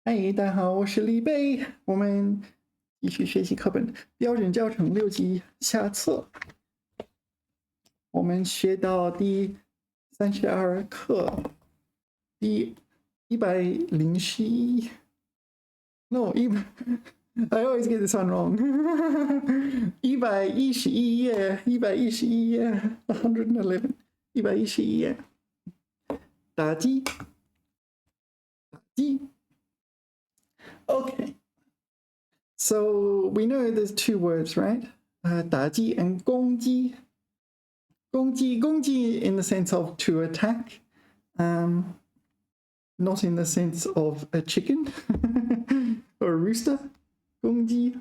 嗨，大家好，我是李贝，我们继续学习课本标准教程6级下册。我们学到第32课，第101。No, I always get this one wrong. 111页，111页，111，111页。打击，打击。Okay. So we know there's two words, right? 打击 and 攻击。攻击 in the sense of to attack, not in the sense of a chicken or a rooster. 攻击.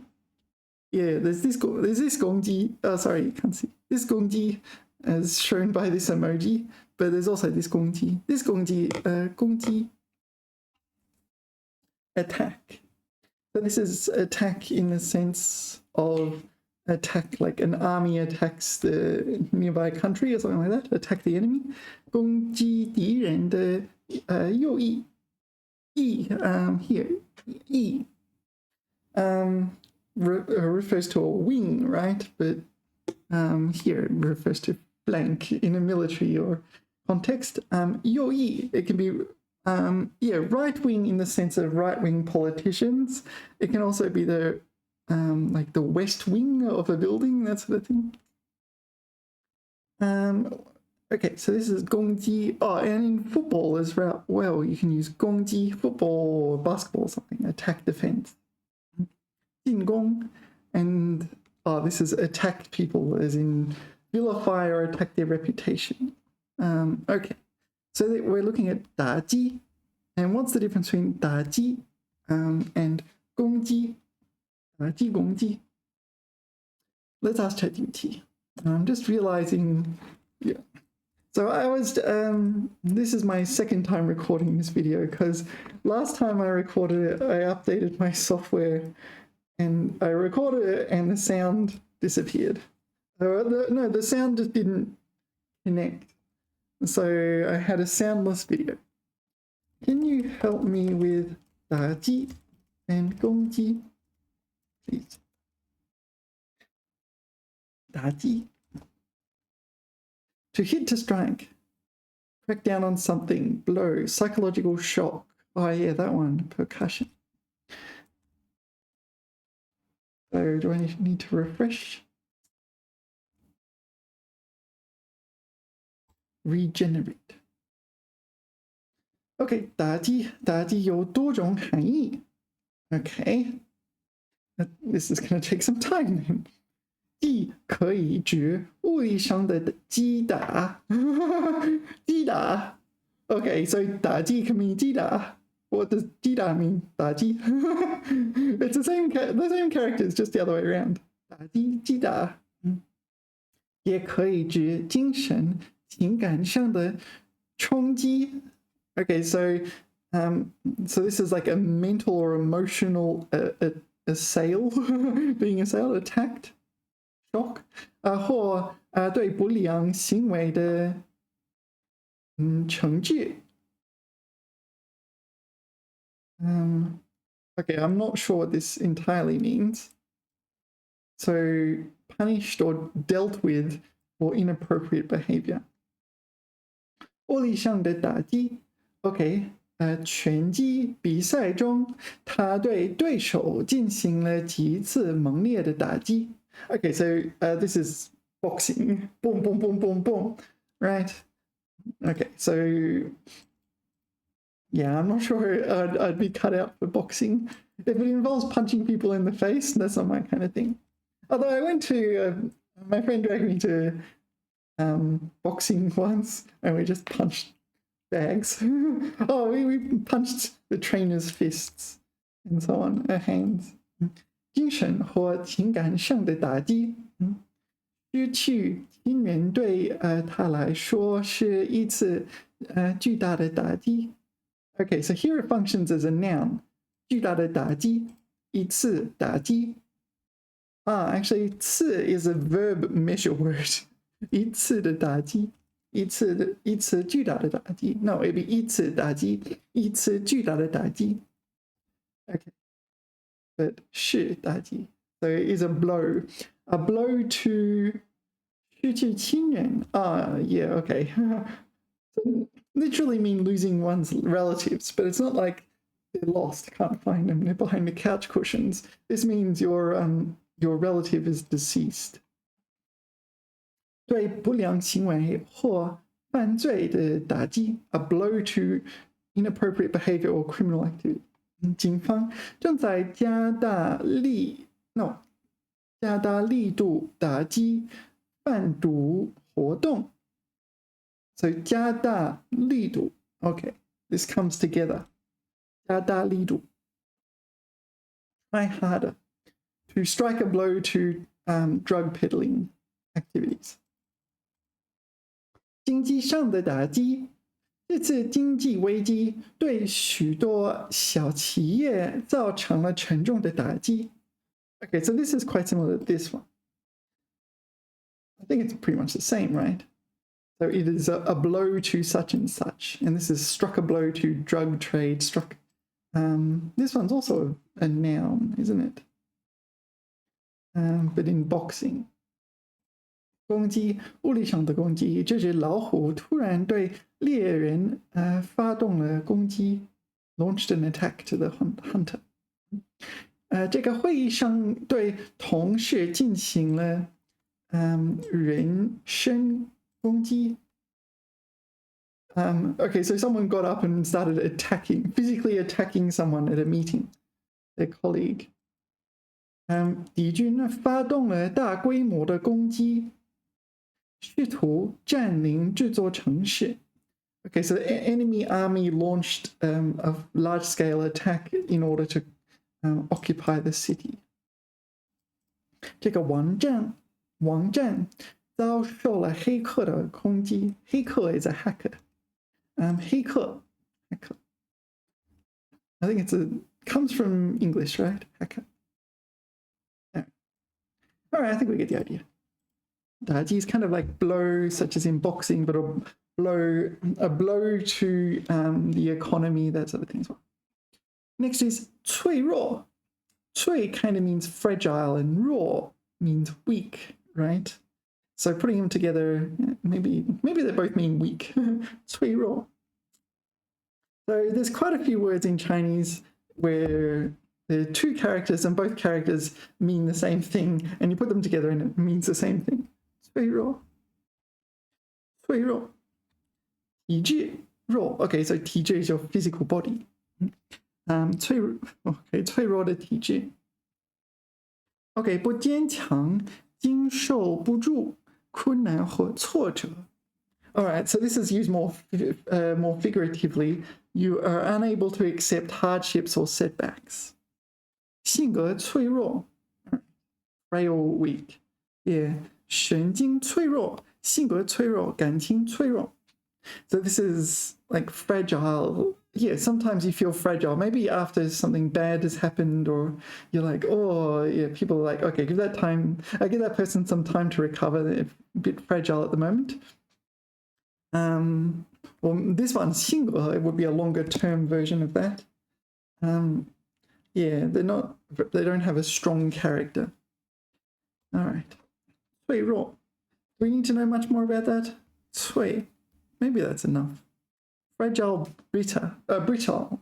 Yeah, there's this 攻击. Oh, sorry, you can't see. This 攻击 as shown by this emoji, but there's also this 攻击. This 攻击, 攻击 attack. So this is attack in the sense of attack, like an army attacks the nearby country or something like that, attack the enemy. 攻击敌人的右翼 here, 翼 refers to a wing, right? But here it refers to flank in a military or context. 右翼, it can be right wing in the sense of right wing politicians. It can also be the like the west wing of a building, that sort of thing. Okay, so this is 攻击. Oh, and in football as well, you can use 攻击 football or basketball or something, attack defense. 进攻, and this is attack people, as in vilify or attack their reputation. Okay, so we're looking at 打击, and what's the difference between 打击 and 攻击? 打击攻击. Let's ask ChatGPT. I'm just realizing, yeah. So I was, this is my second time recording this video because last time I recorded it, I updated my software and I recorded it and the sound disappeared. No, the sound just didn't connect. So I had a soundless video. Can you help me with 打击 and 攻击, please? 打击. To hit, to strike. Crack down on something. Blow. Psychological shock. Oh yeah, that one. Percussion. So do I need to refresh? Regenerate. Okay, 打击有多种含义. Okay. This is going to take some time. 既可以指物理上的击打. 击打. Okay, so 打击 can mean 击打. What does 击打 mean? 打击. It's the same characters, just the other way around. 打击击打. 也可以指精神情感上的冲击. Okay, so this is like a mental or emotional assail, being assailed, attacked, shock, 或对不良行为的惩治. Okay, I'm not sure what this entirely means. So punished or dealt with for inappropriate behavior. 物理上的打击. Okay, 拳击比赛中，他对对手进行了几次猛烈的打击. Okay, so this is boxing. Boom, boom, boom, boom, boom. Right? Okay, so yeah, I'm not sure I'd be cut out for boxing. If it involves punching people in the face, that's not my kind of thing. Although I went to, my friend dragged me to boxing once, and we just punched bags. Oh, we punched the trainer's fists and so on, our hands. 精神或情感上的打击. 失去亲人对他来说是一次巨大的打击. Okay, so here it functions as a noun. 巨大的打击, 一次打击. Actually, 次 is a verb measure word. 一次的打击. 一次巨大的打击. No, it'd be 一次打击, 一次巨大的打击. Okay, but 是打击 so it is a blow to 失去亲人 yeah, okay. So literally mean losing one's relatives, but it's not like they're lost, can't find them, they're behind the couch cushions. This means your relative is deceased. 对不良行为或犯罪的打击 a blow to inappropriate behavior or criminal activity. 警方正在加大力度打击贩毒活动。So 加大力度 okay, this comes together. 加大力度 try harder. To strike a blow to drug peddling activities. 经济上的打击，这次经济危机对许多小企业造成了沉重的打击。Okay, so this is quite similar to this one. I think it's pretty much the same, right? So it is a blow to such and such, and this is struck a blow to drug trade. Struck. This one's also a noun, isn't it? But in boxing. 攻击，物理上的攻击，这只老虎突然对猎人发动了攻击 ，launched an attack to the hunter。这个会议上对同事进行了人身攻击。Okay, so someone got up and started physically attacking someone at a meeting, their colleague. 敌军发动了大规模的攻击。试图占领这座城市。Okay, so the enemy army launched a large-scale attack in order to occupy the city. 这个网站遭受了黑客的攻击。黑客 is a hacker. 黑客 I think comes from English, right? Hacker. All right, I think we get the idea. 打击 is kind of like blow, such as in boxing, but a blow to the economy, that sort of thing as well. Next is 脆弱. 脆 kind of means fragile, and 弱 means weak, right? So putting them together, maybe they both mean weak. 脆弱. So there's quite a few words in Chinese where there are two characters and both characters mean the same thing, and you put them together and it means the same thing. 脆弱 体质弱 Okay, so 体质 is your physical body. 脆弱的体质 Okay, 不坚强经受不住困难和挫折 Alright, so this is used more figuratively. You are unable to accept hardships or setbacks. 性格脆弱 frail, weak. Yeah. 神经脆弱，性格脆弱，感情脆弱。So this is like fragile. Yeah, sometimes you feel fragile. Maybe after something bad has happened, or you're like, oh, yeah. People are like, okay, give that person some time to recover. They're a bit fragile at the moment. Well, this one, 性格, it would be a longer term version of that. Yeah, they don't have a strong character. All right. 脆弱. Do we need to know much more about that? 脆. Maybe that's enough. Fragile, brittle.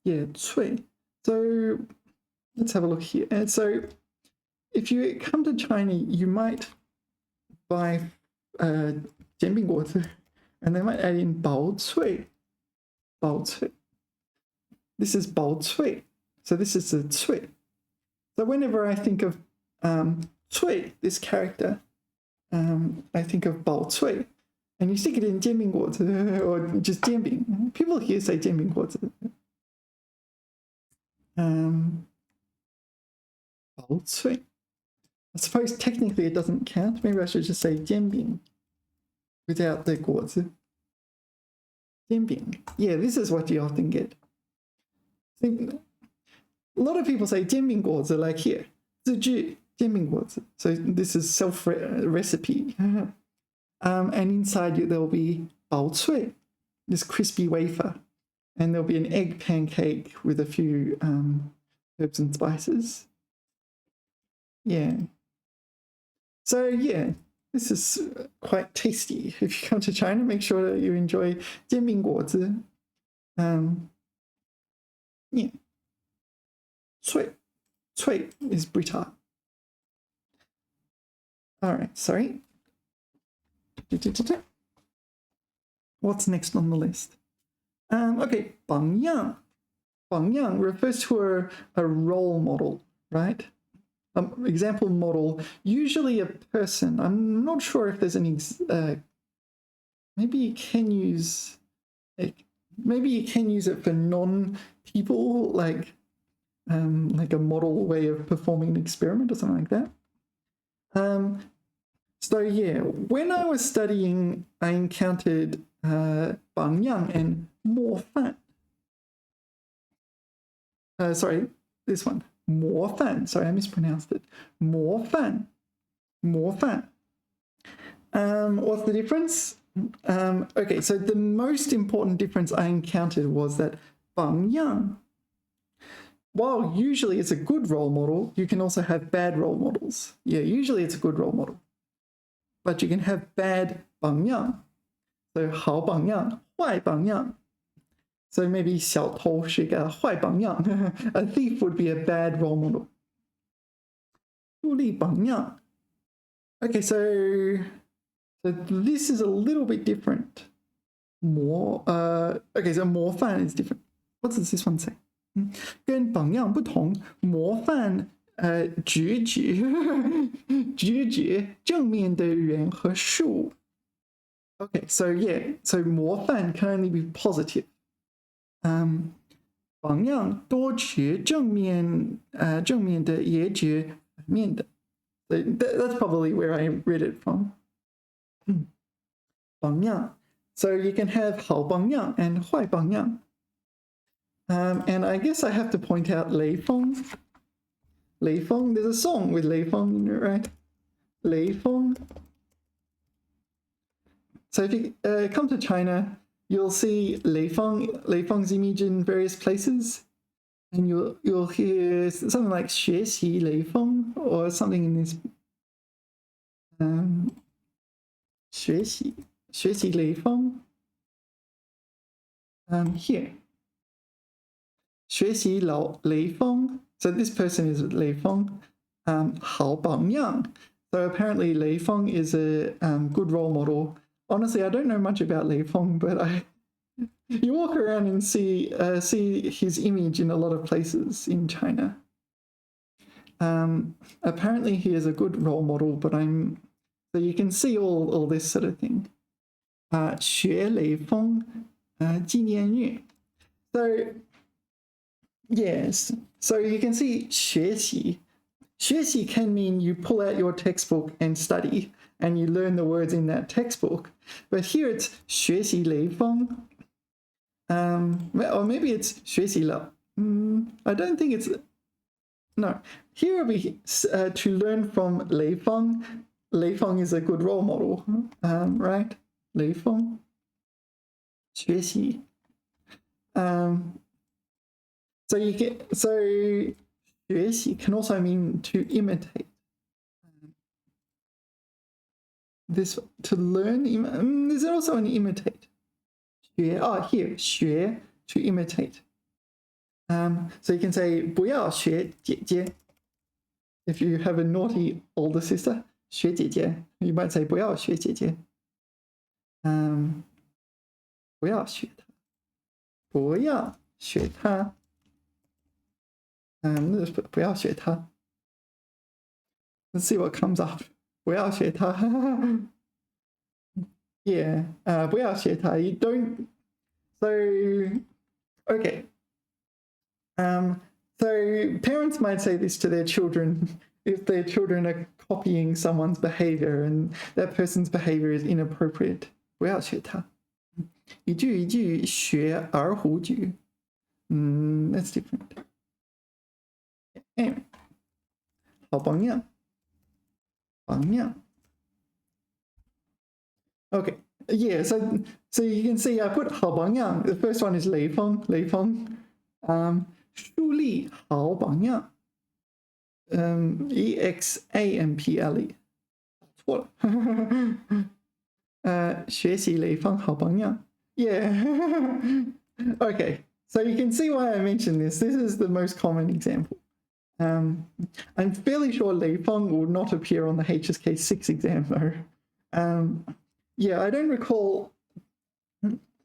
Yeah, 脆. So let's have a look here. And so if you come to China, you might buy 煎饼果子, and they might add in 薄脆. 薄脆. This is 薄脆. So this is the 脆. So whenever I think of 脆, this character, I think of 薄脆. And you stick it in 煎饼果子 or just 煎饼. People here say 煎饼果子. 薄脆. I suppose technically it doesn't count. Maybe I should just say 煎饼 without the 果子. 煎饼. Yeah, this is what you often get. See, a lot of people say 煎饼果子, like here. 自制煎饼果子. So this is self-recipe. And inside there will be 薄脆, this crispy wafer. and there'll be an egg pancake with a few herbs and spices. Yeah. So yeah, this is quite tasty. If you come to China, make sure that you enjoy 煎饼果子. Yeah. 脆 is Brita. All right, sorry. What's next on the list? Okay, 榜样. 榜样 refers to a role model, right? Example model, usually a person. I'm not sure if there's any. Maybe you can use it for non-people, like a model way of performing an experiment or something like that. So yeah, when I was studying, I encountered 榜样 and 模范. Sorry, this one. 模范. Sorry, I mispronounced it. 模范. 模范. What's the difference? Okay, so the most important difference I encountered was that 榜样, while usually it's a good role model, you can also have bad role models. Yeah, usually it's a good role model. But you can have bad 榜样. So 好榜样, 坏榜样. So maybe 小偷是个坏榜样. A thief would be a bad role model. 助力榜样. Okay, so this is a little bit different. Okay, so 模范 is different. What does this one say? 跟榜样不同，模范直觉正面的人和事物。Okay, so yeah, so 模范 can only be positive. 榜样多指正面的也指反面的。So that's probably where I read it from. 榜样. So you can have 好榜样 and 坏榜样. And I guess I have to point out 雷锋. 雷锋, there's a song with 雷锋in it, right? 雷锋. So if you come to China, you'll see 雷锋's image in various places. And you'll hear something like 学习雷锋 or something in this. 学习雷锋. Here. 学习雷锋. So this person is 雷锋. 好榜样. So apparently 雷锋 is a good role model. Honestly, I don't know much about 雷锋, but you walk around and see his image in a lot of places in China. Apparently he is a good role model, but so you can see all this sort of thing. 学雷锋纪念日. So yes, so you can see 学习. 学习 can mean you pull out your textbook and study, and you learn the words in that textbook. But here it's 学习雷锋. Or maybe it's 学习了. I don't think it's. No. Here we to learn from 雷锋. 雷锋 is a good role model, right? 雷锋. 学习. So you get 学习 can also mean to imitate. This to learn. Is there also an imitate? 学 here 学 to imitate. So you can say 不要学姐姐. If you have a naughty older sister, 学姐姐. You might say 不要学姐姐. 不要学她. 不要学她.不要学她. Let's see what comes up. 不要学她. Yeah, 不要学她. You don't. So, okay. So parents might say this to their children if their children are copying someone's behavior and that person's behavior is inappropriate. 不要学她. 一句一句学而无句. That's different. Anyway. 好榜样. 榜样. Okay. Yeah, so So you can see I put 好榜样. The first one is 雷锋.树立好榜样. EXAMPLE. 错了. 学习雷锋好榜样. Yeah. Okay. So you can see why I mentioned this. This is the most common example. I'm fairly sure Lei Feng will not appear on the HSK6 exam though. Yeah, I don't recall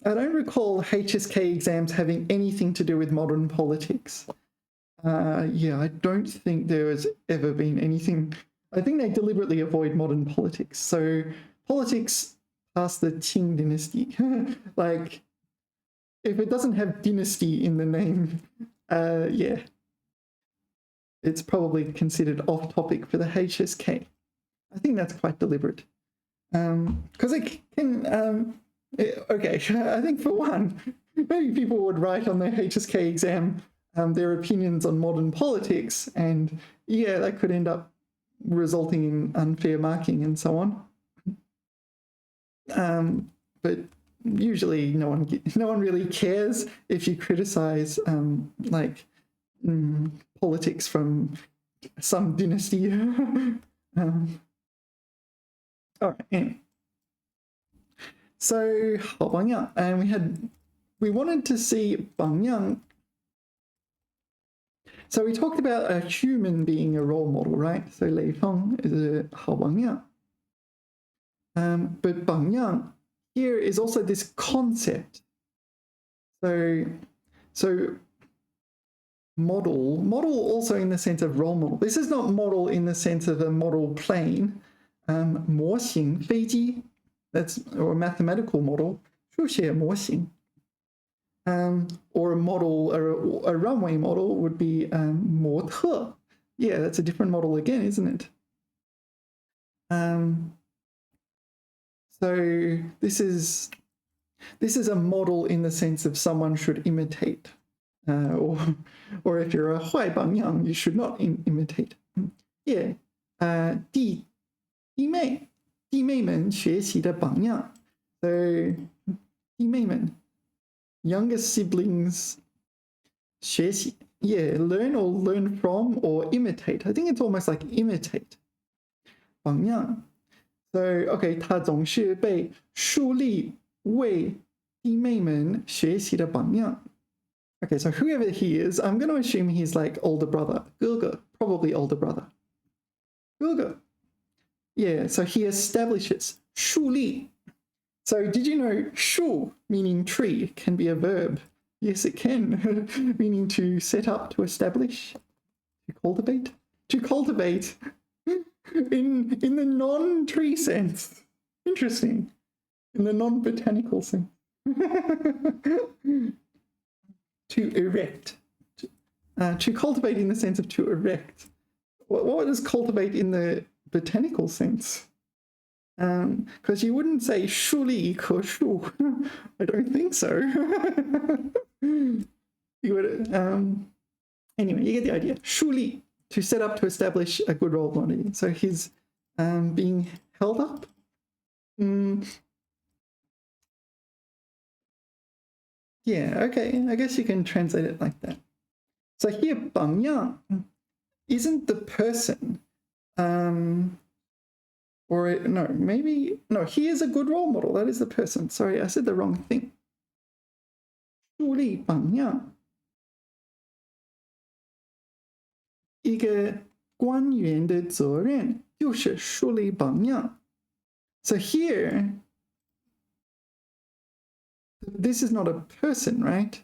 HSK exams having anything to do with modern politics. Yeah, I don't think there has ever been anything. I think they deliberately avoid modern politics. So politics past the Qing dynasty, like if it doesn't have dynasty in the name, yeah, it's probably considered off topic for the HSK. I think that's quite deliberate. Because it can, okay, I think for one, maybe people would write on the HSK exam their opinions on modern politics, and yeah, that could end up resulting in unfair marking and so on. But usually no one really cares if you criticize like politics from some dynasty. All right, anyway. So 好榜样, and we wanted to see 榜样. So we talked about a human being a role model, right? So 雷锋 is a 好榜样. But 榜样 here is also this concept. So model also in the sense of role model. This is not model in the sense of a model plane. 模型飞机, that's or a mathematical model. 数学模型. Or a model, or a runway model would be 模特. Yeah, that's a different model again, isn't it? So this is a model in the sense of someone should imitate, or if you're a 坏榜样, you should not imitate. Yeah, 弟妹们学习的榜样. So 弟妹们, younger siblings 学习. Yeah, learn or learn from or imitate. I think it's almost like imitate. 榜样. So, okay, 他总是被树立为弟妹们学习的榜样. Okay, so whoever he is, I'm going to assume he's like older brother. 哥哥, probably older brother. 哥哥. Yeah, so he establishes 树立. So did you know 树 meaning tree can be a verb? Yes, it can, meaning to set up, to establish, to cultivate. To cultivate in the non-tree sense. Interesting. In the non-botanical sense. To erect. To cultivate in the sense of to erect. What does cultivate in the botanical sense? Because you wouldn't say 树立一棵树. I don't think so. You would, anyway, you get the idea. 树立, to set up, to establish a good role model. So he's being held up. Yeah, okay, I guess you can translate it like that. So here, 榜样 isn't the person. Or no, maybe, no, he is a good role model. That is the person. Sorry, I said the wrong thing. 树立榜样. 一个官员的责任就是树立榜样. So here, this is not a person, right?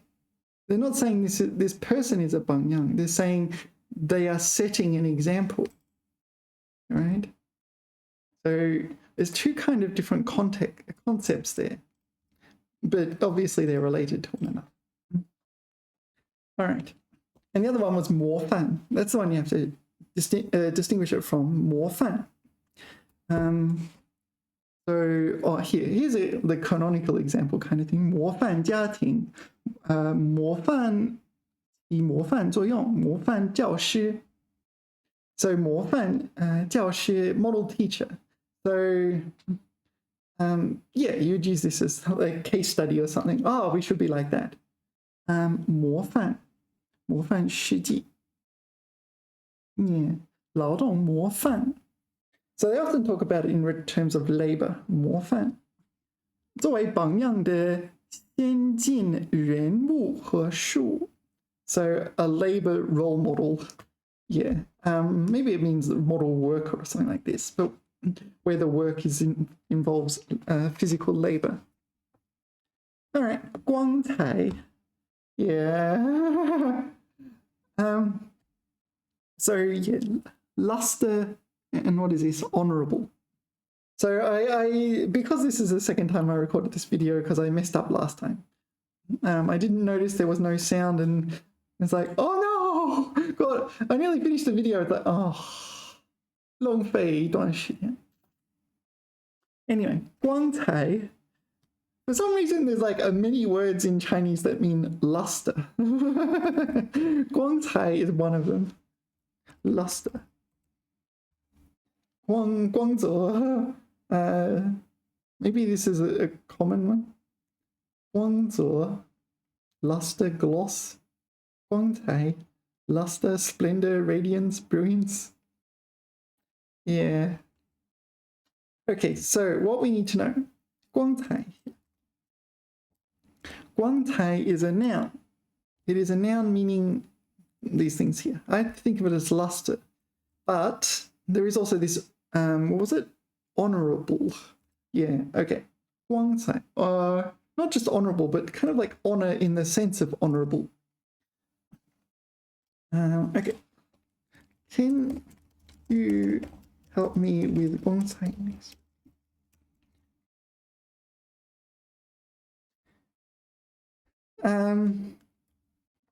They're not saying this person is a 榜样. They're saying they are setting an example, right? So there's two kind of different concepts there, but obviously they're related to one another. All right. And the other one was 模范. That's the one you have to distinguish it from 模范. So here's the canonical example kind of thing. 模范家庭, 模范以模范作用, 模范教师. So 模范教师, model teacher. So yeah, you'd use this as like a case study or something. Oh, we should be like that. 模范实际 yeah 劳动模范 So they often talk about it in terms of labor 模范作为榜样的先进人物和事物 So a labor role model yeah maybe it means model worker or something like this but where the work involves physical labor all right 光彩 yeah so yeah luster and what is this honorable so I because this is the second time I recorded this video because I messed up last time I didn't notice there was no sound and it's like oh no god I nearly finished the video it's like oh 浪费一段时间 anyway 光彩 For some reason, there's like many words in Chinese that mean luster. 光彩 is one of them. Luster. 光泽 maybe this is a common one. 光泽 luster, gloss. 光彩 luster, splendor, radiance, brilliance. Yeah. Okay, so what we need to know. 光彩 光彩 is a noun. It is a noun meaning these things here. I think of it as luster. But there is also this, what was it? Honorable. Yeah, okay. 光彩. Not just honorable, but kind of like honor in the sense of honorable. Okay. Can you help me with 光彩?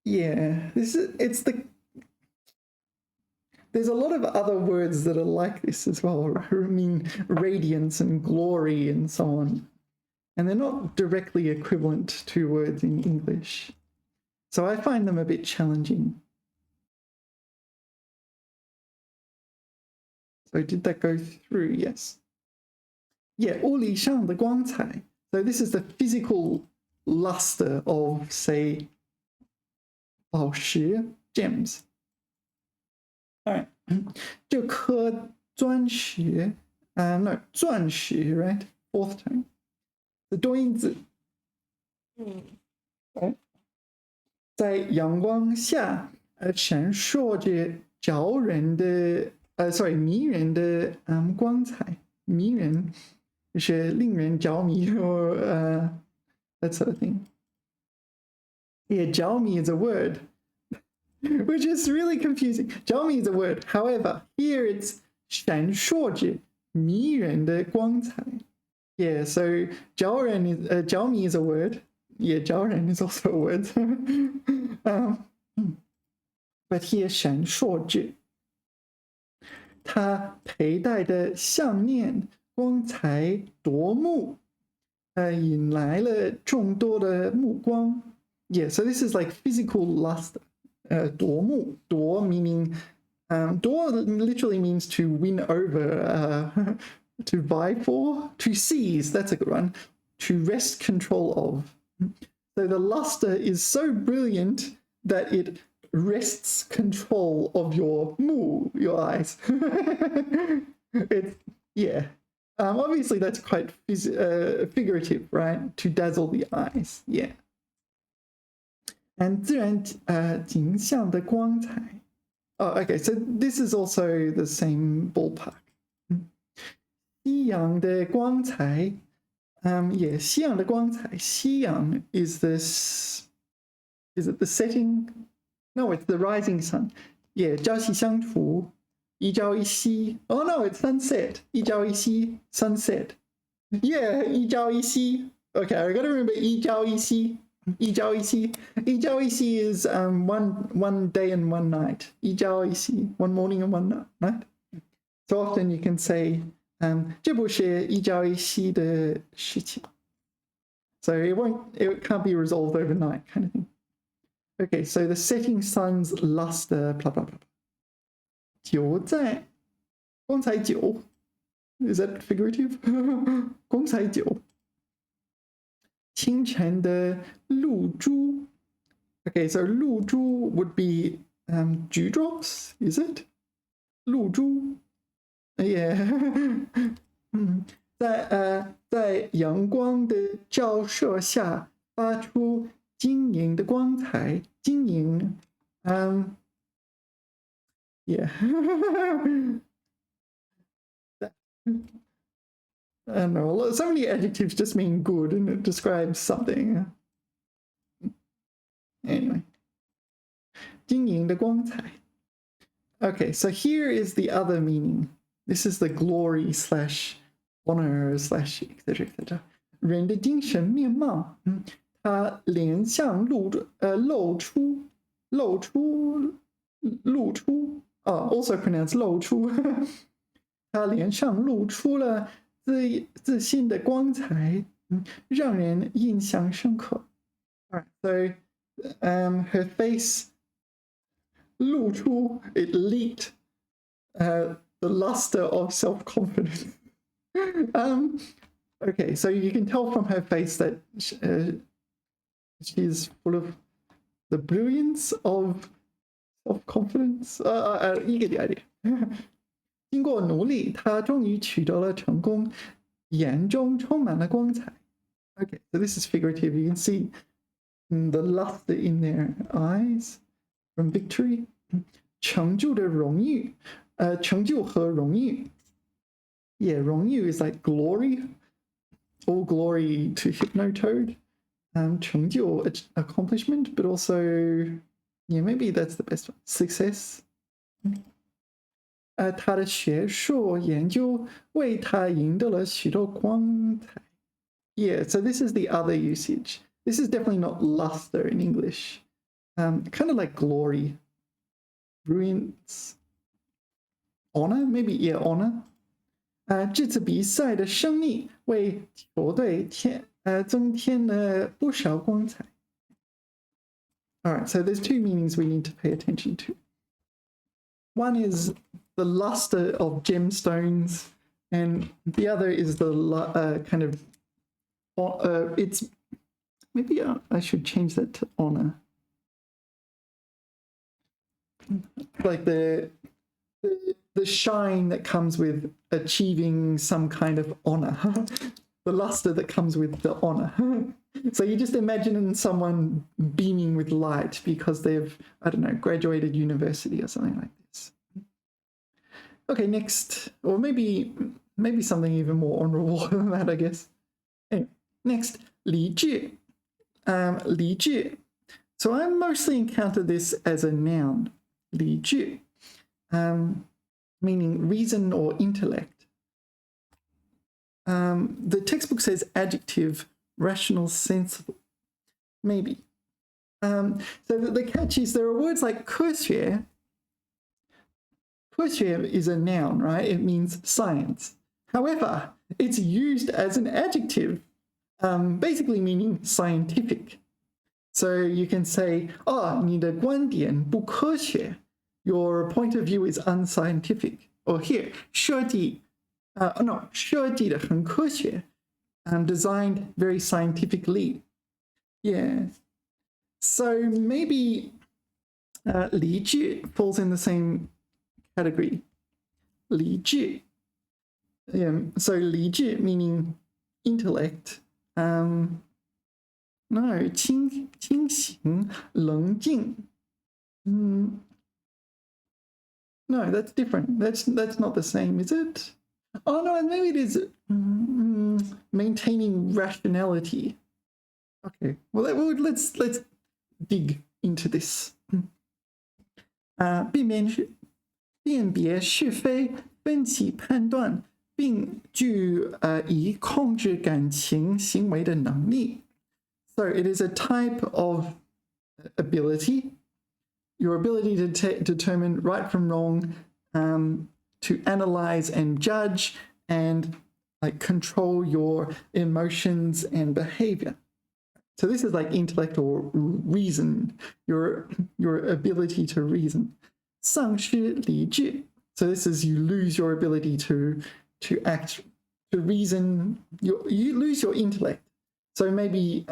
Yeah, there's a lot of other words that are like this as well. I mean, radiance and glory and so on. And they're not directly equivalent to words in English. So I find them a bit challenging. So did that go through? Yes. Yeah, 物理上的光彩. So this is the physical luster of, say, 宝石 gems. All right. 这颗钻石 no, 钻石 right? Fourth tone. The 多音字 在阳光下闪烁着着人的迷人的光彩迷人就是令人着迷 or that sort of thing. Yeah, 着迷 is a word, which is really confusing. 着迷 is a word. However, here it's 闪烁着迷人的光彩. Yeah, so 着迷 is a word. Yeah, 着人 is also a word. But here 闪烁着他佩戴的项链光彩夺目引来了众多的目光 Yeah, so this is like physical luster 夺目夺 meaning 夺 literally means to win over to vie for to seize that's a good one to wrest control of so the luster is so brilliant that it wrests control of your eyes. Yeah. Obviously, that's quite figurative, right? To dazzle the eyes. Yeah. And 自然景象的光彩. Oh, okay. So this is also the same ballpark. 夕阳的光彩. Yeah, 夕阳的光彩. 夕阳 is this. Is it the setting? No, it's the rising sun. Yeah, 朝夕相处, 一朝一夕. Oh no, it's sunset. 一朝一夕, sunset. Yeah, 一朝一夕. Okay, I gotta remember 一朝一夕. 一朝一夕. 一朝一夕 is one day and one night. 一朝一夕, one morning and one night. So often you can say 这不是一朝一夕的事情. So it can't be resolved overnight, kind of thing. Okay, so the setting sun's luster, blah, blah, blah. 九在光彩九 Is that figurative? 公才酒。清晨的露珠。Okay, so 露珠 would be dewdrops, is it? 露珠 Yeah. 在阳光的照射下发出晶莹的光彩。晶莹 yeah. I don't know. So many adjectives just mean good and it describes something. Anyway. 晶莹的光彩. Okay, so here is the other meaning. This is the glory / honor / etc. etc. 人的精神面貌，他脸上露出 also pronounced 露出他脸上露出了自信的光彩，让人印象深刻。Alright, so her face 露出 it leaked the luster of self-confidence. Okay, so you can tell from her face that she's full of the brilliance of self-confidence. You get the idea. 经过努力，她终于取得了成功，眼中充满了光彩。Okay, so this is figurative. You can see the luster in their eyes from victory. 成就的荣誉，成就和荣誉。Yeah, 荣誉 is like glory. All glory to Hypnotoad. 成就 accomplishment, but also, yeah, maybe that's the best one. Success. 他的学术研究为他赢得了许多光彩。Yeah, so this is the other usage. This is definitely not luster in English. Kind of like glory, brilliance, honor, maybe, yeah, honor. 这次比赛的胜利为球队增添了不少光彩。All right, so there's two meanings we need to pay attention to. One is the luster of gemstones, and the other is the kind of it's maybe I should change that to honor, like the shine that comes with achieving some kind of honor, the luster that comes with the honor. So you just imagine someone beaming with light because they've, I don't know, graduated university or something like this. Okay, next, or maybe something even more honorable than that, I guess. Anyway, next, 理智. 理智. So I mostly encounter this as a noun, 理智, meaning reason or intellect. The textbook says adjective, rational, sensible. Maybe. So the catch is there are words like 科学. 科学 is a noun, right? It means science. However, it's used as an adjective, basically meaning scientific. So you can say, 你的观点不科学. Your point of view is unscientific. Or here, 设计的很科学, designed very scientifically. Yeah. So maybe 理智 falls in the same category. 理智. Yeah, so 理智 meaning intellect. No, 清醒, 冷静. No, that's different. That's not the same, is it? Oh no, maybe it is maintaining rationality. Okay, well let's dig into this. 辨别是非，分析判断，并具以控制感情行为的能力。So it is a type of ability, your ability to determine right from wrong, to analyze and judge, and like control your emotions and behavior. So this is like intellect or reason, your ability to reason. 丧失理智. So this is you lose your ability to to act, to reason. You lose your intellect. So maybe,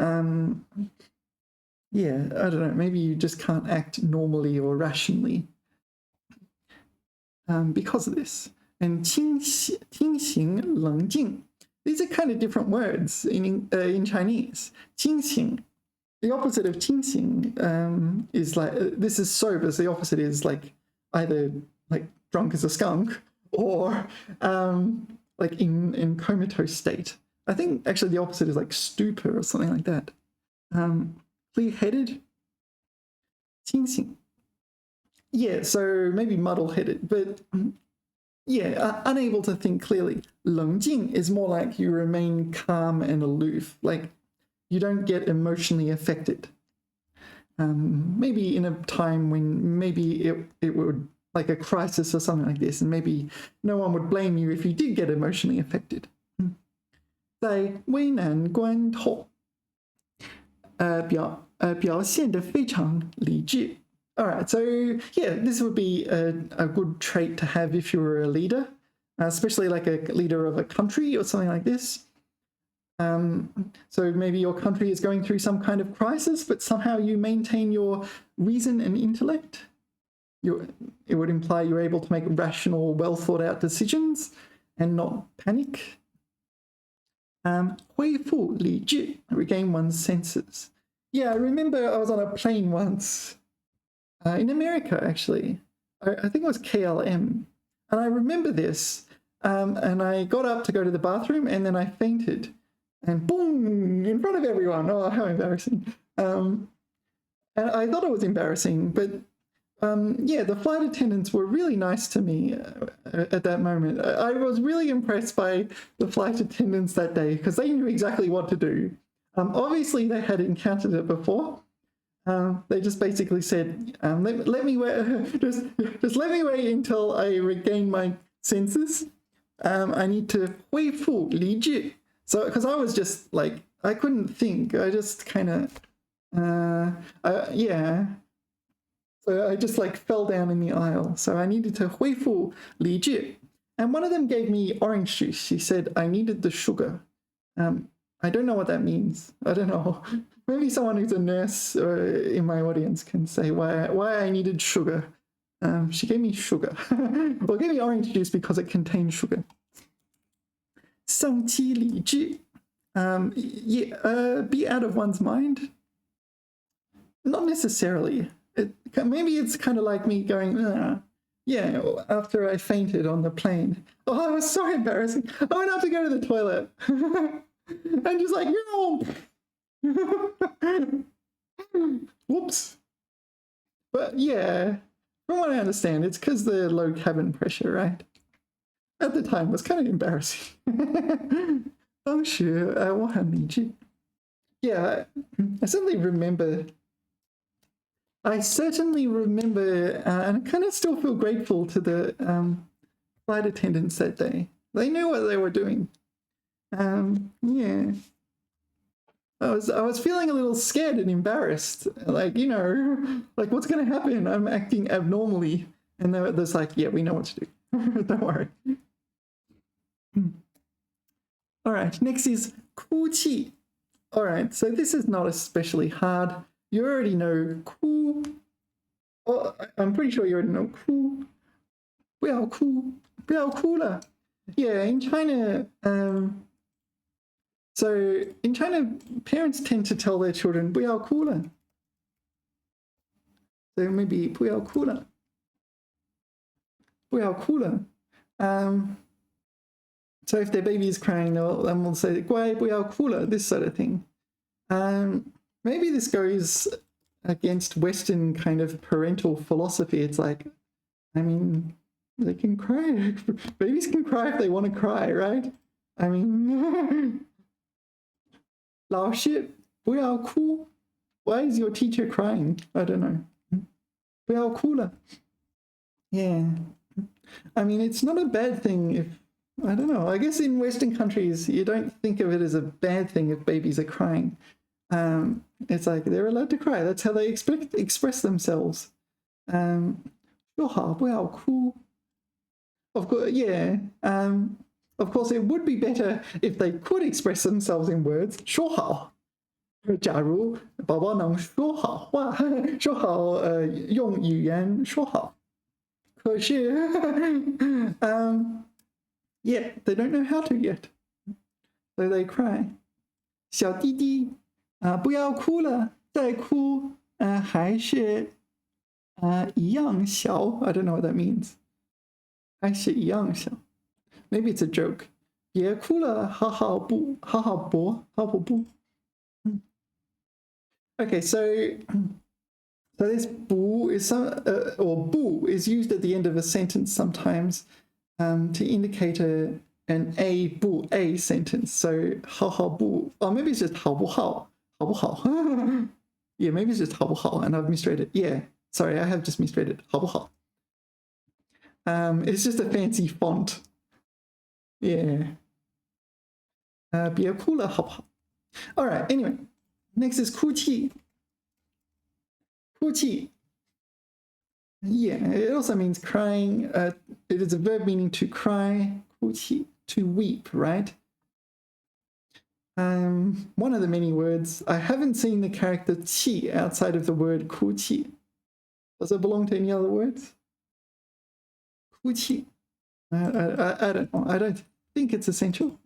yeah, I don't know, maybe you just can't act normally or rationally because of this. And 听行冷静, these are kind of different words in Chinese. 听行, the opposite of 清醒 is like, this is sober, so the opposite is like either like drunk as a skunk or like in comatose state. I think actually the opposite is like stupor or something like that. Clear-headed, 清醒. Yeah, so maybe muddle-headed, but yeah, unable to think clearly. 冷静 is more like you remain calm and aloof, like you don't get emotionally affected. Maybe in a time when maybe it would, like a crisis or something like this, and maybe no one would blame you if you did get emotionally affected. 在危难关头，表现得非常理智。All right, so yeah, this would be a good trait to have if you were a leader, especially like a leader of a country or something like this. So maybe your country is going through some kind of crisis, but somehow you maintain your reason and intellect. It would imply you're able to make rational, well thought out decisions and not panic. 恢复理智, regain one's senses. Yeah, I remember I was on a plane once in America, actually. I think it was KLM. And I remember this. And I got up to go to the bathroom and then I fainted. And boom, in front of everyone. Oh, how embarrassing. And I thought it was embarrassing, but yeah, the flight attendants were really nice to me at that moment. I was really impressed by the flight attendants that day because they knew exactly what to do. Obviously, they had encountered it before. They just basically said, let me wait, just let me wait until I regain my senses. I need to 恢复理智. So, because I was just like, I couldn't think. I just kind of, yeah. So I just like fell down in the aisle. So I needed to 恢复理智. And one of them gave me orange juice. She said I needed the sugar. I don't know what that means. I don't know. Maybe someone who's a nurse in my audience can say why I needed sugar. She gave me sugar. Well, gave me orange juice because it contained sugar. 丧妻理智, yeah, be out of one's mind. Not necessarily. Maybe it's kind of like me going, yeah, after I fainted on the plane. Oh, it was so embarrassing. I went out to go to the toilet. And just like, whoops. But yeah, from what I understand, it's because the low cabin pressure, right? At the time, it was kind of embarrassing. 当时我很理智. Yeah, I certainly remember and I kind of still feel grateful to the flight attendants that day. They knew what they were doing. Yeah. I was feeling a little scared and embarrassed. Like, you know, like what's going to happen? I'm acting abnormally. And they're like, yeah, we know what to do. Don't worry. All right, next is 哭泣. All right, so this is not especially hard. You already know 哭. Oh, I'm pretty sure you already know 哭. 不要哭,不要哭了. Yeah, in China, so in China, parents tend to tell their children 不要哭了. So maybe 不要哭了. 不要哭了. So if their baby is crying, then we'll say 乖不要哭了, this sort of thing. Maybe this goes against Western kind of parental philosophy. It's like, I mean, they can cry. Babies can cry if they want to cry, right? I mean, 老师不要哭. Why is your teacher crying? I don't know. 不要哭了. Yeah. I mean, it's not a bad thing if, I don't know, I guess in Western countries, you don't think of it as a bad thing if babies are crying. It's like they're allowed to cry. That's how they express themselves. 说好不要哭. Of course, yeah. Of course, it would be better if they could express themselves in words. 说好，假如宝宝能说好话，说好用语言说好。可是yeah, they don't know how to yet, so they cry. 小弟弟不要哭了，再哭还是一样小。I don't know what that means. 还是一样小。Maybe it's a joke. 别哭了，好好补，好好搏，好补补。Okay, so this 补 is or 补 is used at the end of a sentence sometimes to indicate an a 不 a sentence. So 好好补, or maybe it's just 好不好, 好不好. Yeah, maybe it's just 好不好, and I've misread it. Yeah, sorry, I have just misread it. 好不好. It's just a fancy font. Yeah. 别哭了，好不好? All right, anyway, next is 哭泣. 哭泣. Yeah, it also means crying. It is a verb meaning to cry, 哭泣, to weep, right? One of the many words. I haven't seen the character 气 outside of the word 哭泣. Does it belong to any other words? 哭泣. I don't know. I don't think it's essential.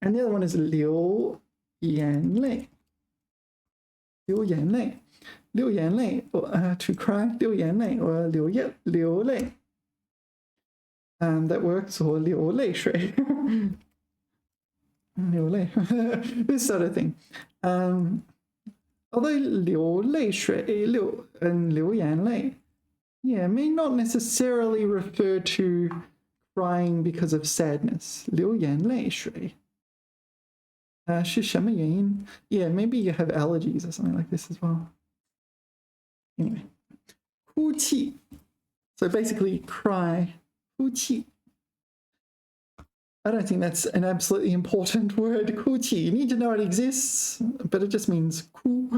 And the other one is 流眼泪. 流眼泪. 流眼泪 to cry, 流眼泪 or 流泪. That works, or 流泪水. 流泪 this sort of thing. Although 流泪水 流眼泪 yeah, may not necessarily refer to crying because of sadness. 流眼泪水 是什么原因? Yeah, maybe you have allergies or something like this as well. Anyway, 哭泣. So basically cry. 哭泣. I don't think that's an absolutely important word, 哭泣. You need to know it exists, but it just means 哭,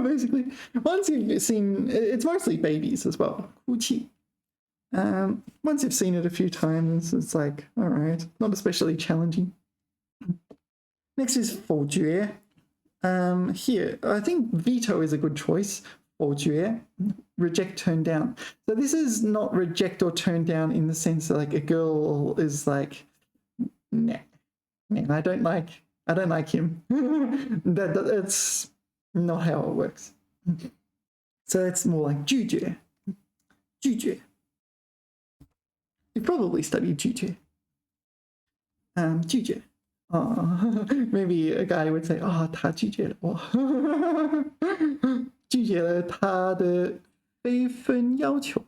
basically. Once you've seen, it's mostly babies as well, 哭泣. Once you've seen it a few times, it's like, all right, not especially challenging. Next is 否决. Here, I think veto is a good choice. 否决, reject, turn down. So this is not reject or turn down in the sense that like a girl is like, nah, I don't like him. That's not how it works. So it's more like 拒绝. 拒绝. You've probably studied 拒绝. 拒绝. Maybe a guy would say, 他拒绝了我。拒绝了他的非分要求。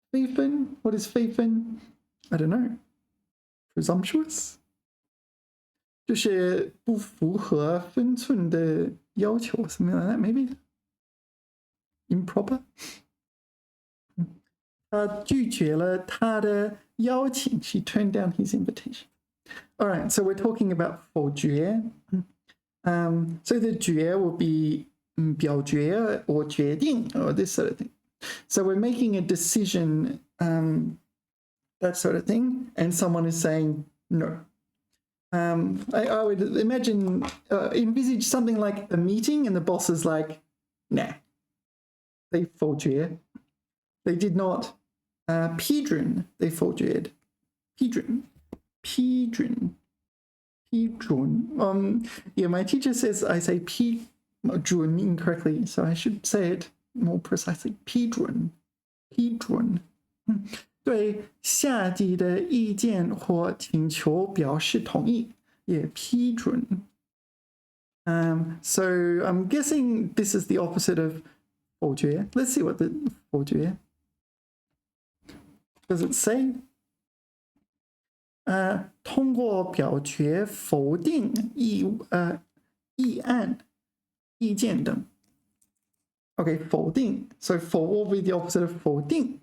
非分? What is 非分? I don't know. Presumptuous? 就是不符合分寸的要求 something like that, maybe? Improper? 他拒绝了他的邀请. She turned down his invitation. All right, so we're talking about 否决. So the 决 will be 表决 or 决定 or this sort of thing. So we're making a decision, that sort of thing, and someone is saying no. I would imagine, envisage something like a meeting and the boss is like, nah. They 否决. They did not. 批准, they 否决. 批准. 批准. 批准. Yeah, my teacher says I say 批准 incorrectly, so I should say it more precisely. 批准. 批准. 对下级的意见或请求表示同意，也批准。So I'm guessing this is the opposite of 否决. Let's see what the 否决. Does it say? 通过表决否定议案、意见等。Okay, 否定. So 否 will be the opposite of 否定.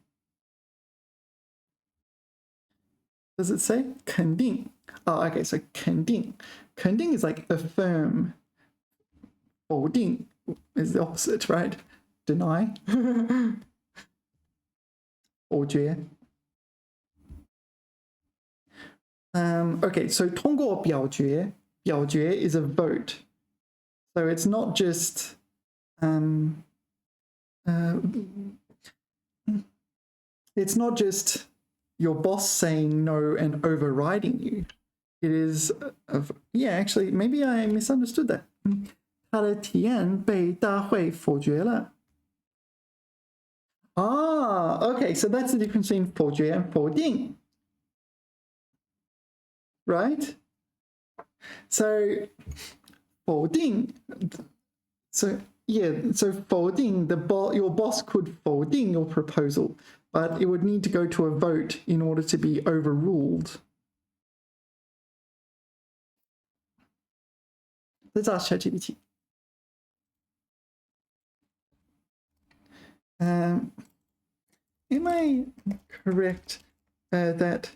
Does it say? 肯定. Oh, okay, so 肯定. 肯定 is like affirm. 否定 is the opposite, right? Deny. 否决. Okay, so 通过表决is a vote. So it's not just it's not just your boss saying no and overriding you. It is, yeah, actually, maybe I misunderstood that. 他的提案被大会否决了。Ah, okay, so that's the difference between 否决 and 否定. Right? So 否定, so yeah, so 否定, your boss could 否定 your proposal, but it would need to go to a vote in order to be overruled. Let's ask ChatGPT. Am I correct that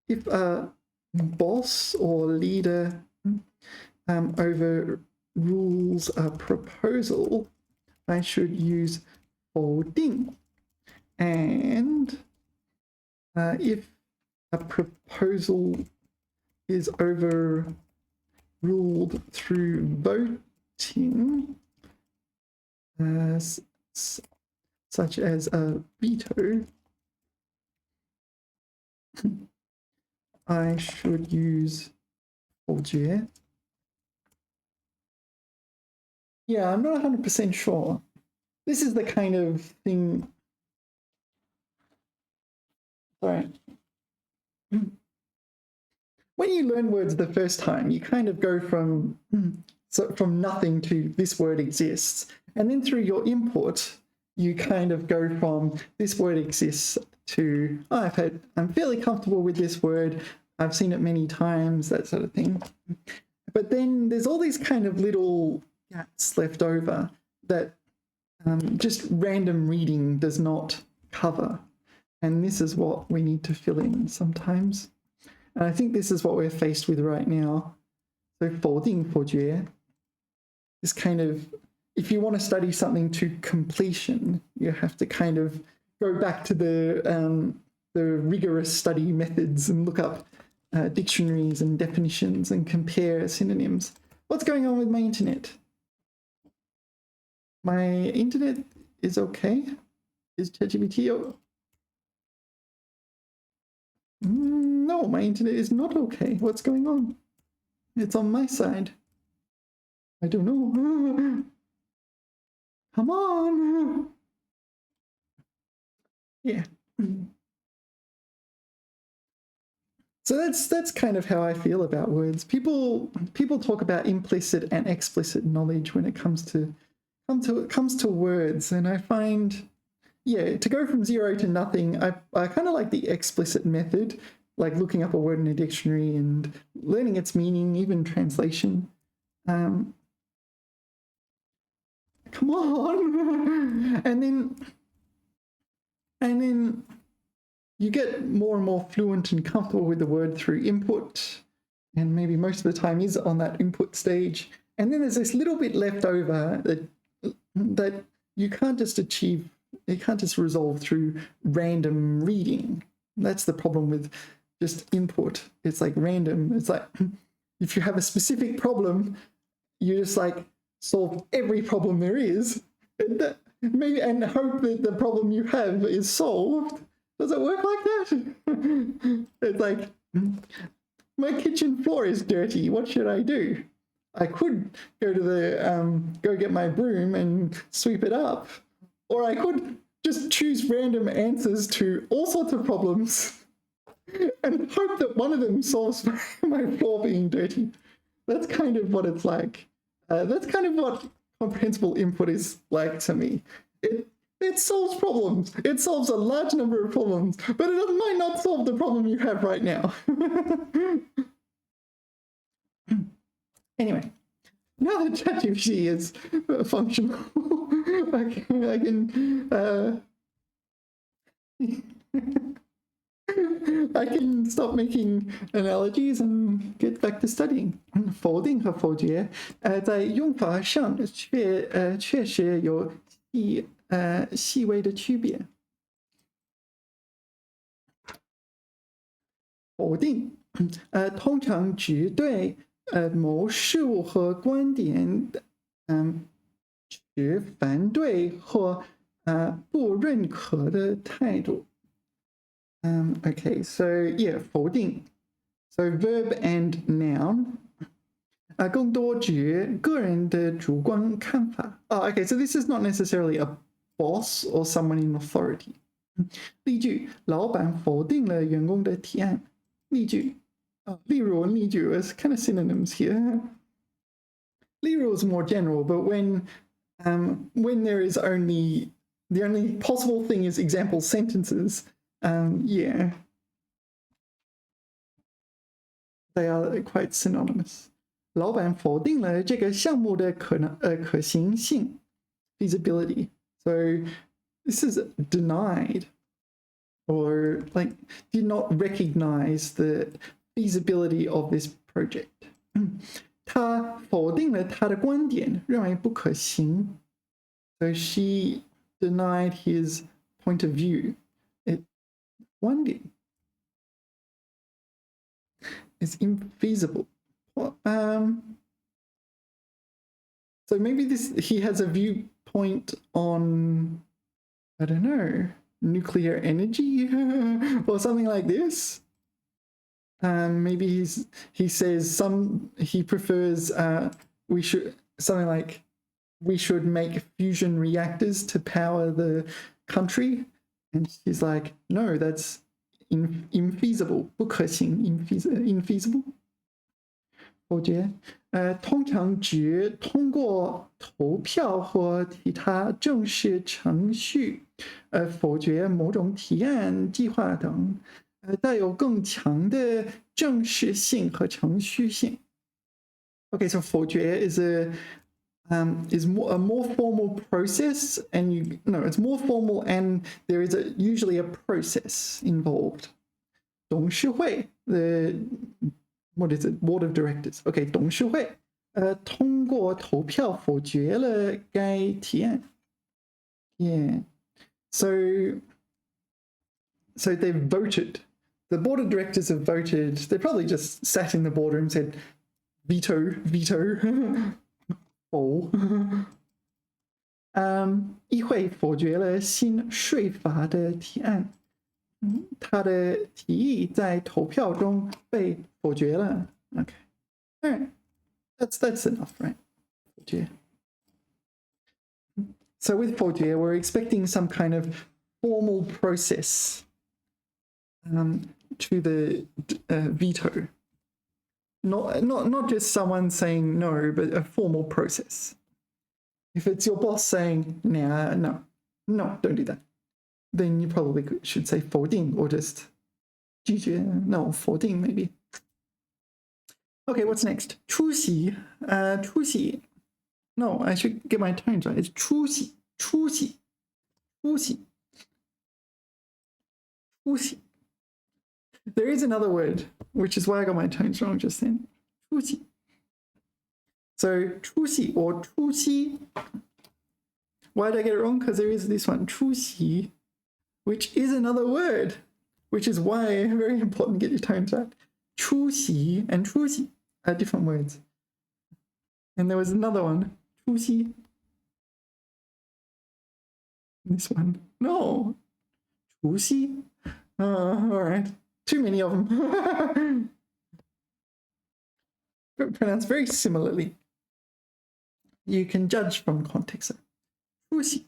if a boss or leader overrules a proposal, I should use 否定? And if a proposal is overruled through voting, such as a veto, I should use 否决. Yeah, I'm not 100% sure. This is the kind of thing. Sorry. When you learn words the first time, you kind of go from nothing to this word exists. And then through your input, you kind of go from this word exists to, oh, I'm fairly comfortable with this word. I've seen it many times, that sort of thing. But then there's all these kind of little gaps left over that just random reading does not cover. And this is what we need to fill in sometimes. And I think this is what we're faced with right now. So 否定否决 is kind of, if you want to study something to completion, you have to kind of go back to the rigorous study methods and look up dictionaries and definitions and compare synonyms. What's going on with my internet? My internet is okay? Is ChatGPT? No, my internet is not okay. What's going on? It's on my side. I don't know. Come on. Yeah. So that's kind of how I feel about words. People talk about implicit and explicit knowledge when it comes to words, and I find, yeah, to go from 0 to nothing, I kind of like the explicit method, like looking up a word in a dictionary and learning its meaning, even translation. Come on, and then you get more and more fluent and comfortable with the word through input, and maybe most of the time is on that input stage. And then there's this little bit left over that you can't just achieve, you can't just resolve through random reading. That's the problem with just input. It's like random. It's like if you have a specific problem, you just like solve every problem there is, and hope that the problem you have is solved. Does it work like that? It's like, my kitchen floor is dirty. What should I do? I could go to go get my broom and sweep it up, or I could just choose random answers to all sorts of problems and hope that one of them solves my floor being dirty. That's kind of what it's like. That's kind of what comprehensible input is like to me. It solves problems. It solves a large number of problems, but it might not solve the problem you have right now. Anyway, now that ChatGPT is functional, I can stop making analogies and get back to studying. 否定和否决，在用法上确实有细微的区别。否定通常只对某事物和观点持反对或不认可的态度。Okay, so yeah, 否定。So verb and noun. 更多指个人的主观看法。Okay, so this is not necessarily a boss or someone in authority. 例句：老板否定了员工的提案。例句：例如和例句 is kind of synonyms here. 例如 is more general, but when there is only the only possible thing is example sentences, yeah, they are quite synonymous. 老板否定了这个项目的可行性 feasibility. So this is denied or like did not recognize the feasibility of this project. 他否定了他的观点，认为不可行。So she denied his point of view. 观点 is infeasible. So maybe he has a viewpoint on, I don't know, nuclear energy or something like this. Maybe he says he prefers we should something like we should make fusion reactors to power the country, and she's like, no, that's infeasible, 不可行 infeasible. 否决，通常指通过投票或其他正式程序，否决某种提案、计划等，带有更强的正式性和程序性。Okay, so 否决 is a more formal process, and it's more formal, and there is usually a process involved. 董事会 what is it? Board of Directors. Okay, 董事会通过投票否决了该提案。Yeah. So they voted. The board of directors have voted. They probably just sat in the boardroom and said, veto, veto. 否。议会否决了新税法的提案。他的提议在投票中被否决了。Okay, all right, that's enough, right? 否决。So with 否决, we're expecting some kind of formal process to the veto. Not just someone saying no, but a formal process. If it's your boss saying, nah, no, don't do that, then you probably should say 否定 or just 拒绝 no 否定 maybe. Okay, what's next? 出席 出席 No, I should get my tones right. It's 出席 出席 出席 出席 There is another word, which is why I got my tones wrong just then. 出席 So 出席 or 出席. Why did I get it wrong? Because there is this one, 出席, which is another word, which is why very important to get your tones right. 出席 and 出席 are different words. And there was another one, 出席. This one, no, 出席. All right, too many of them. Pronounced very similarly. You can judge from context. 出席.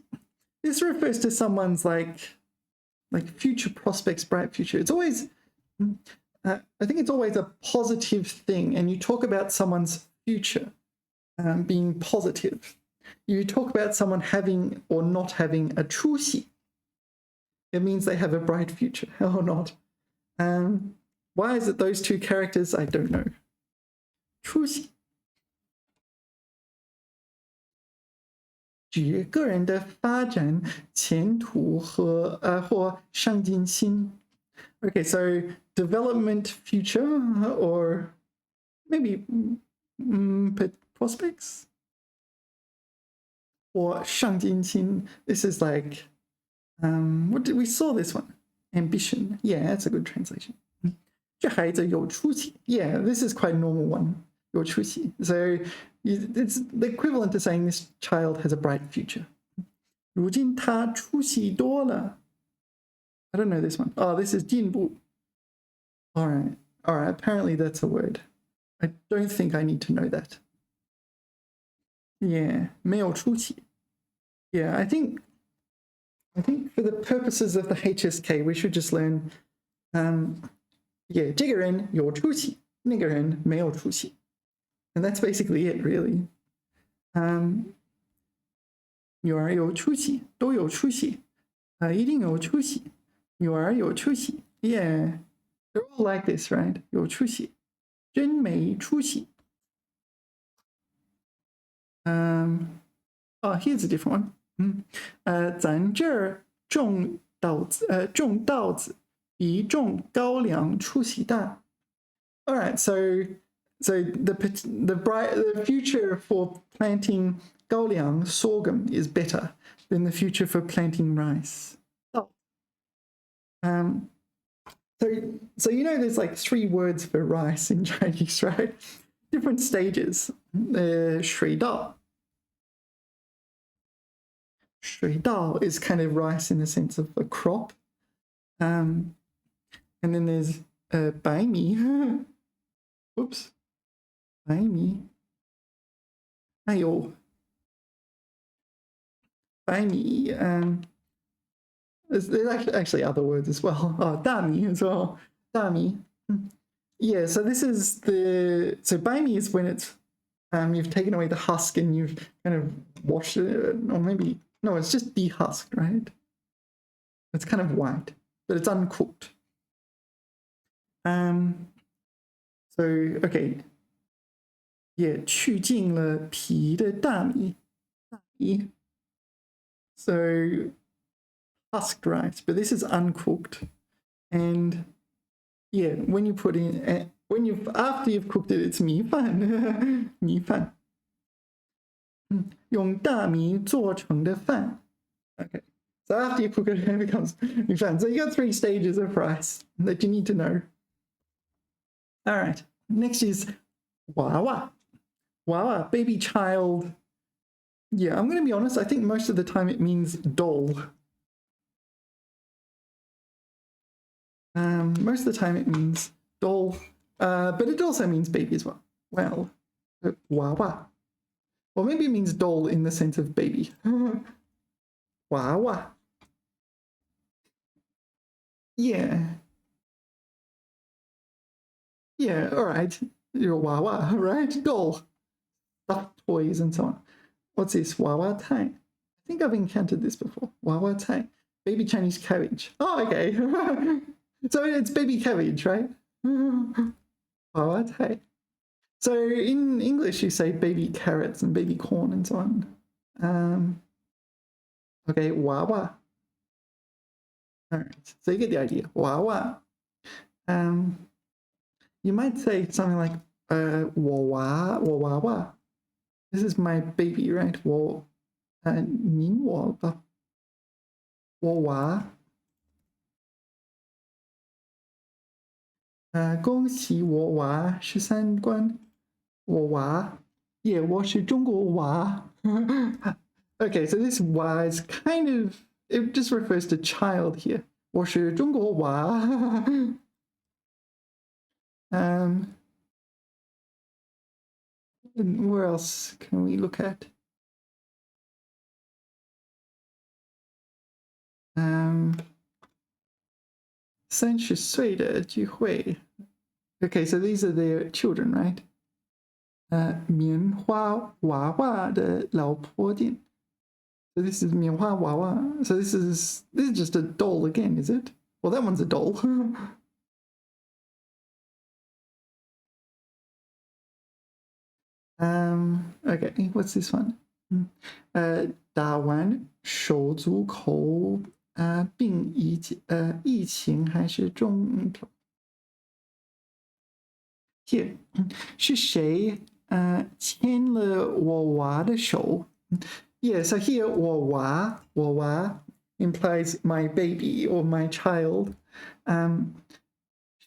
This refers to someone's like future prospects, bright future. It's always, I think it's always a positive thing. And you talk about someone's future being positive. You talk about someone having or not having a 出席. It means they have a bright future or not. Why is it those two characters? I don't know. 出席指个人的发展前途和或上进心。Okay, so development, future, or maybe prospects, or 上进心. This is like what did we saw this one? Ambition. Yeah, that's a good translation. 这孩子有出息. Yeah, this is quite a normal one. 有出息. So it's the equivalent to saying this child has a bright future. 如今他出息多了. I don't know this one. Oh, this is 进步. All right. Apparently that's a word. I don't think I need to know that. Yeah, 没有出息. Yeah, I think for the purposes of the HSK, we should just learn, yeah, 这个人有出息，那个人没有出息. And that's basically it, really. 女儿有出息，都有出息，一定有出息，女儿有出息. Yeah, they're all like this, right? 有出息，真没出息. Oh, here's a different one. 咱这儿种稻子比种高粱出息大. All right, so the future for planting 高粱 sorghum is better than the future for planting rice. So you know there's like 3 words for rice in Chinese, right? Different stages. 水稻. 水稻 is kind of rice in the sense of a crop. And then there's 白米. Whoops. 白米. 还有白米. There's actually other words as well. Oh, 大米 as well. 大米. Yeah, so this is so 白米 is when it's you've taken away the husk and you've kind of washed it, or maybe no, it's just dehusked, right? It's kind of white, but it's uncooked. So okay. Yeah, 去尽了皮的大米. So husked rice, but this is uncooked. And yeah, when you put in after you've cooked it, it's 米饭. 米饭. 用大米做成的饭. Okay, so after you cook it, it becomes 米饭. So you got 3 stages of rice that you need to know. All right, next is 娃娃. 娃娃, baby child. Yeah, I'm going to be honest, I think most of the time it means doll. Most of the time it means doll, but it also means baby as well. Well, 娃娃. Well, maybe it means doll in the sense of baby. 娃娃. Yeah. Yeah, all right. You're a wawa, right? Doll. Stuffed toys and so on. What's this? Wawa tai. I think I've encountered this before. Wawa tai. Baby Chinese cabbage. Oh, okay. So it's baby cabbage, right? Wawa tai. So in English, you say baby carrots and baby corn and so on. Okay, wawa. All right, so you get the idea. Wawa. You might say something like 我娃娃. This is my baby, right? 您我吧. 我娃. 恭喜我娃13关. 我娃. Yeah, 我是中国娃. Okay, so this 娃 is kind of, it just refers to child here. 我是中国娃. And where else can we look at? 30岁的聚会. Okay, so these are their children, right? 棉花娃娃的老婆店. So this is 棉花娃娃. So this is just a doll again, is it? Well, that one's a doll. Okay, what's this one? 打完手足口病疫情还是中头. Here, 是谁牵了我娃的手? Yeah, so here 我娃 implies my baby or my child.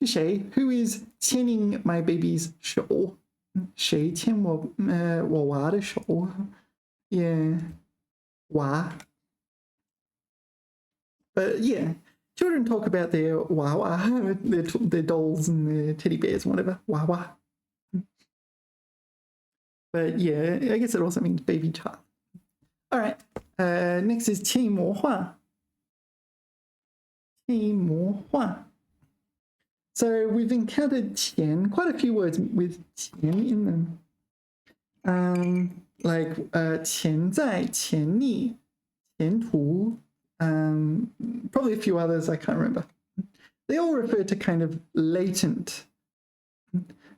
是谁 ？Who is 牵引 my baby's 手？谁牵我娃的手？Yeah, 娃。But yeah, children talk about their wawa, their dolls and their teddy bears and whatever. Wawa. But yeah, I guess it also means baby child. All right. Next is 潜移默化. 潜移默化. So we've encountered 潜, quite a few words with 潜 in them. Like 潜在, 潜力, 前途, probably a few others I can't remember. They all refer to kind of latent,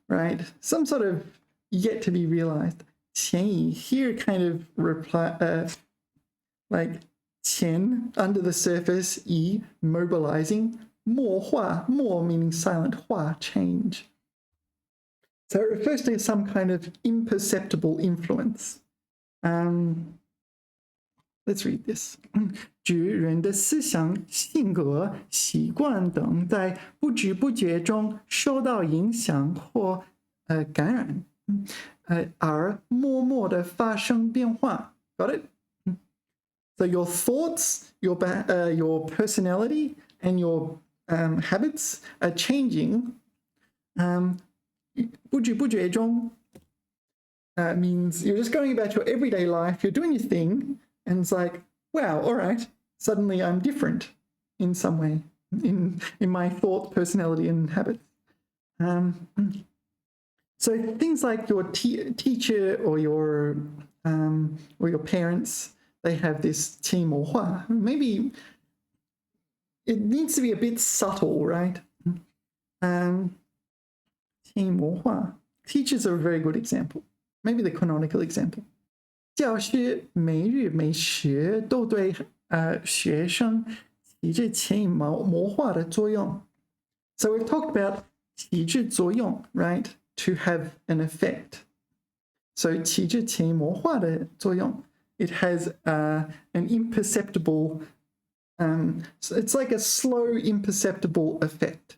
right? Some sort of yet to be realized. 潜移 here kind of like 潜 under the surface, 移 mobilizing, 默化 more meaning silent, 化 change. So it refers to some kind of imperceptible influence. Let's read this. 指人的思想、性格、习惯等在不知不觉中受到影响或感染，而默默地发生变化。Got it? So your thoughts, your personality, and your habits are changing. 不知不觉中 means you're just going about your everyday life, you're doing your thing, and it's like, wow, all right, suddenly I'm different in some way, in my thought, personality, and habits. So things like your teacher or your parents, they have this 潜移默化. Maybe it needs to be a bit subtle, right? 潜移默化. Teachers are a very good example. Maybe the canonical example. 教师每日每时都对学生起着潜移默化的作用. So we've talked about 起着作用, right? To have an effect. So 起着潜移默化的作用. It has an imperceptible, so it's like a slow, imperceptible effect.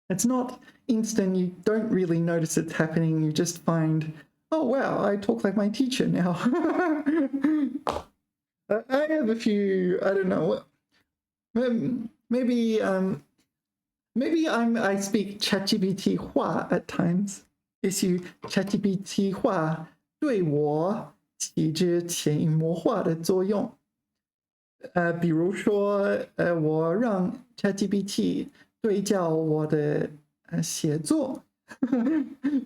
It's not instant, you don't really notice it's happening, you just find, oh wow, I talk like my teacher now. I have a few, I don't know, maybe I speak ChatGPT 话 at times. 也许 ChatGPT 话对我起着潜移默化的作用。比如说，我让 ChatGPT 对照我的写作，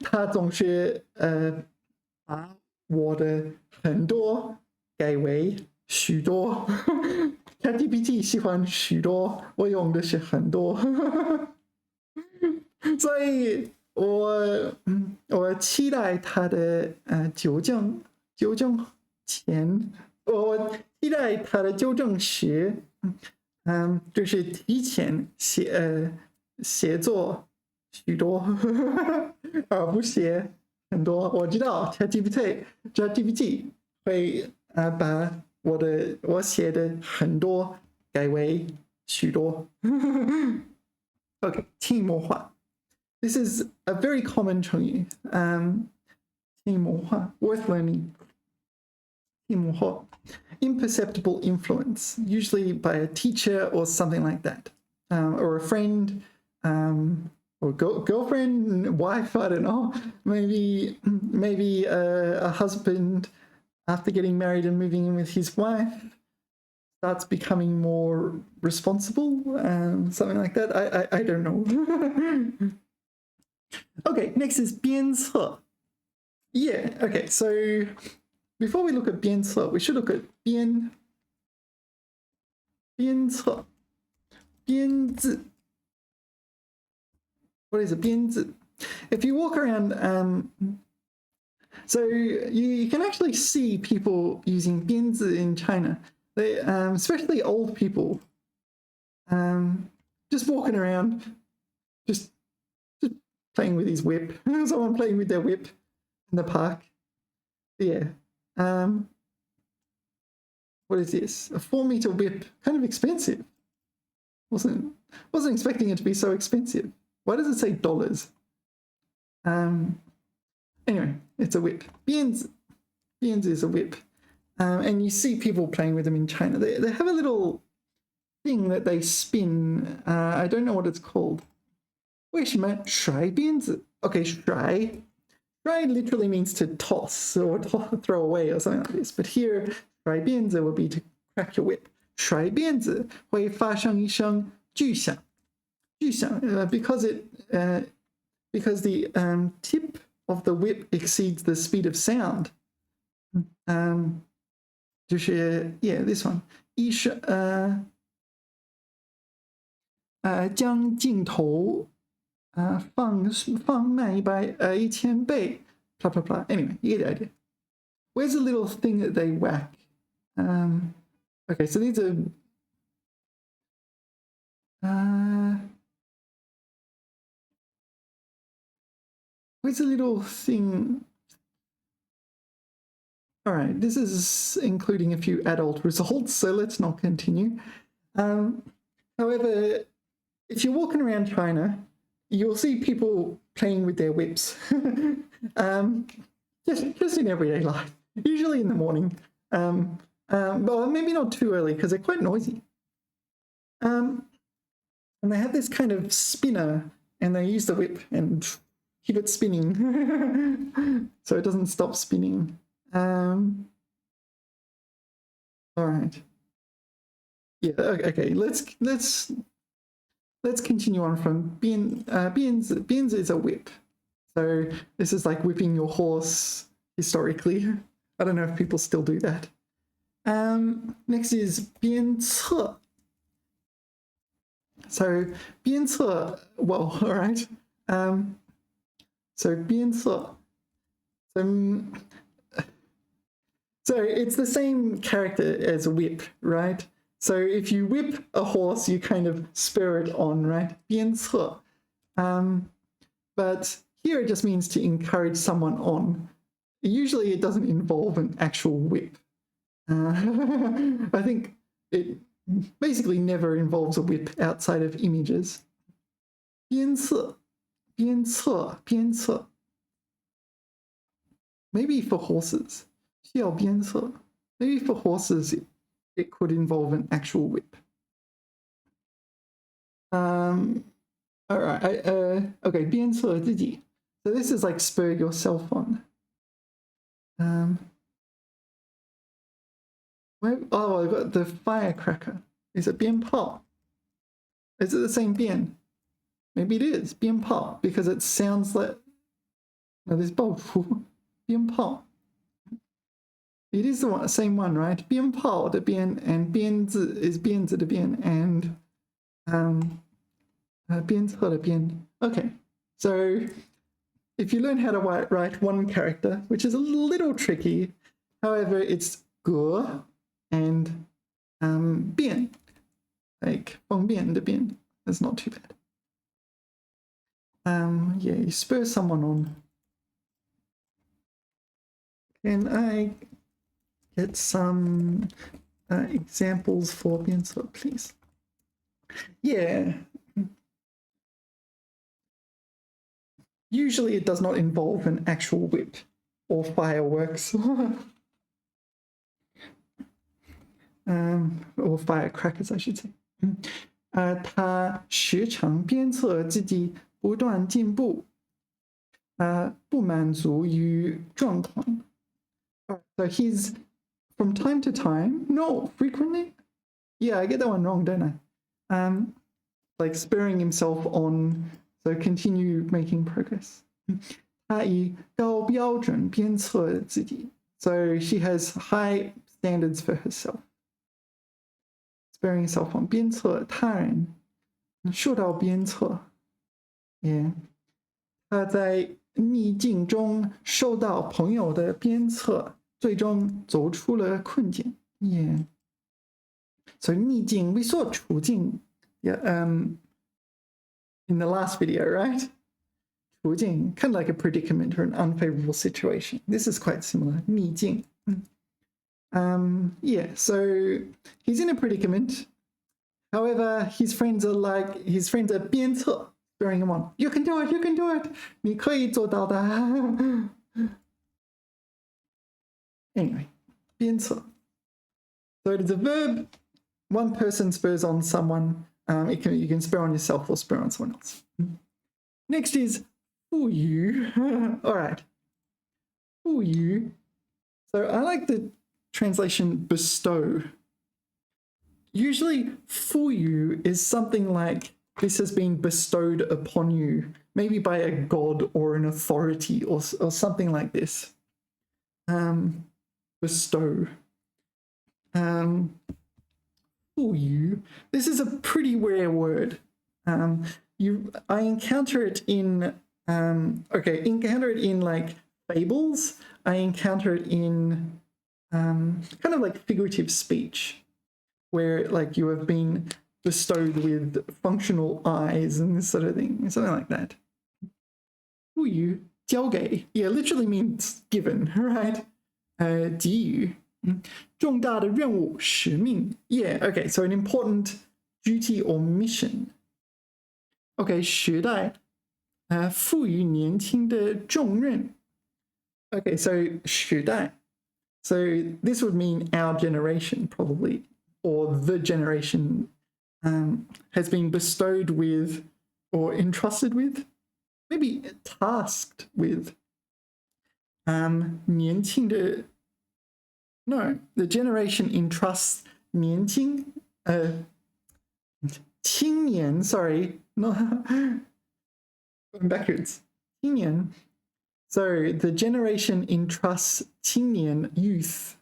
他总是把我的很多改为许多。ChatGPT 喜欢许多，我用的是很多。所以我期待他的纠正前，我期待他的纠正时，就是提前写作许多，而不写很多。我知道 ChatGPT 会把我写的很多改为许多。Okay, 潜移默化. This is a very common 成语. 潜移默化 worth learning. 潜移默化 imperceptible influence, usually by a teacher or something like that, or a friend, or girlfriend, wife, I don't know. Maybe a husband after getting married and moving in with his wife starts becoming more responsible, something like that. I don't know. Okay, next is 鞭策. Yeah, okay, so before we look at 鞭策, we should look at 鞭策. 鞭字. What is a 鞭字? If you walk around, so you can actually see people using 鞭字 in China. They, especially old people, just walking around, just playing with his whip. Someone playing with their whip in the park. Yeah. What is this? A 4-meter whip, kind of expensive. Wasn't expecting it to be so expensive. Why does it say dollars? Anyway, it's a whip. Bianzi is a whip. And you see people playing with them in China. They have a little thing that they spin. I don't know what it's called. 为什么甩鞭子? Okay, 甩 literally means to toss or throw away or something like this. But here, 甩鞭子 would be to crack your whip. 甩鞭子会发生一声巨响. 巨响 because the tip of the whip exceeds the speed of sound. 就是 this one. 将镜头放慢1000倍 blah blah blah. Anyway, you get the idea. Where's the little thing that they whack? Okay, so these are where's the little thing? All right, this is including a few adult results, so let's not continue. However, if you're walking around China, you'll see people playing with their whips. just in everyday life, usually in the morning. Well, maybe not too early because they're quite noisy. And they have this kind of spinner, and they use the whip and keep it spinning so it doesn't stop spinning. All right. Yeah. Okay. Let's continue on from bianzi is a whip. So this is like whipping your horse historically. I don't know if people still do that. Next is 鞭策. So 鞭策, well, all right. So 鞭策. So it's the same character as a whip, right? So if you whip a horse, you kind of spur it on, right? 鞭策. But here it just means to encourage someone on. Usually it doesn't involve an actual whip. I think it basically never involves a whip outside of images. 鞭策, 鞭策, 鞭策. Maybe for horses. 需要鞭策. Maybe for horses it could involve an actual whip. All right. Okay, 鞭策自己. So this is like spur yourself on. Oh, I've got the firecracker. Is it 鞭炮? Is it the same 鞭? Maybe it is 鞭炮 because it sounds like no, there's 爆竹 鞭炮. It is the same one, right? 鞭炮的鞭 and 鞭字 is 鞭子的鞭 and 鞭策的鞭. Okay, so if you learn how to write one character, which is a little tricky, however, it's 格 and 变, like 方便的变. That's not too bad. Yeah, you spur someone on. Can I get some examples for 鞭策, please? Yeah. Usually it does not involve an actual whip or fireworks. Or firecrackers, I should say. 他时常鞭策自己不断进步，不满足于状况。So he's from time to time, no, frequently. Yeah, I get that one wrong, don't I? Like spurring himself on, so continue making progress. 他以高标准鞭策自己. So she has high standards for herself. Spurring herself on. 鞭策他人，受到鞭策。Yeah. 他在逆境中受到朋友的鞭策，最终走出了困境。Yeah. So 逆境 we saw 处境 yeah, in the last video, right? 处境 kind of like a predicament or an unfavorable situation. This is quite similar. 逆境 yeah, so he's in a predicament. However, his friends are 鞭策, spurring him on. You can do it, you can do it. 你可以做到的. Anyway, 鞭策. So it is a verb. One person spurs on someone. You can spur on yourself or spur on someone else. Next is 赋予. All right. 赋予. So I like the translation bestow. Usually 赋予 is something like this has been bestowed upon you, maybe by a god or an authority or something like this. Bestow. 赋予. This is a pretty rare word. I encounter it in like fables. I encounter it in kind of like figurative speech, where like you have been bestowed with functional eyes and this sort of thing, something like that. 赋予交给, yeah, literally means given, right? 给予. 重大的任务使命. Yeah, okay, so an important duty or mission. Okay, 时代赋予年轻的重任. Okay, so 时代. So this would mean our generation probably, or the generation has been bestowed with or entrusted with, maybe tasked with 年轻的. No, the generation entrusts 年轻, 青年, sorry, no, going backwards. 青年. So the generation entrusts 青年, youth,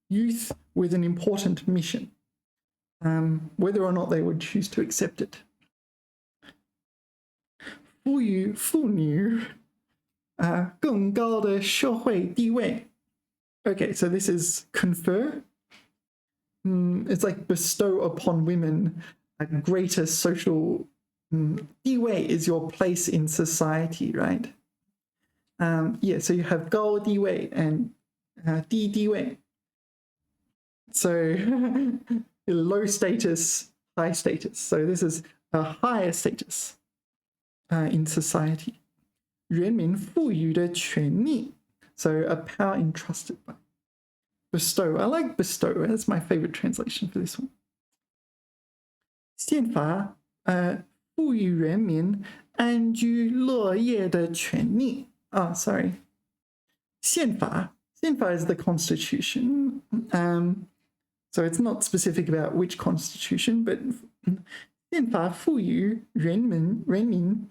youth with an important mission, whether or not they would choose to accept it. 赋予妇女更高的社会地位. Okay, so this is confer. It's like bestow upon women a greater social. 地位 is your place in society, right? Yeah, so you have 高地位 and 低地位. So low status, high status. So this is a higher status in society. 人民赋予的权利. So a power entrusted by. Bestow. I like bestow. That's my favorite translation for this one. 宪法赋予人民安居乐业的权利. Oh, sorry. 宪法. 宪法 is the constitution. So it's not specific about which constitution, but 宪法赋予人民.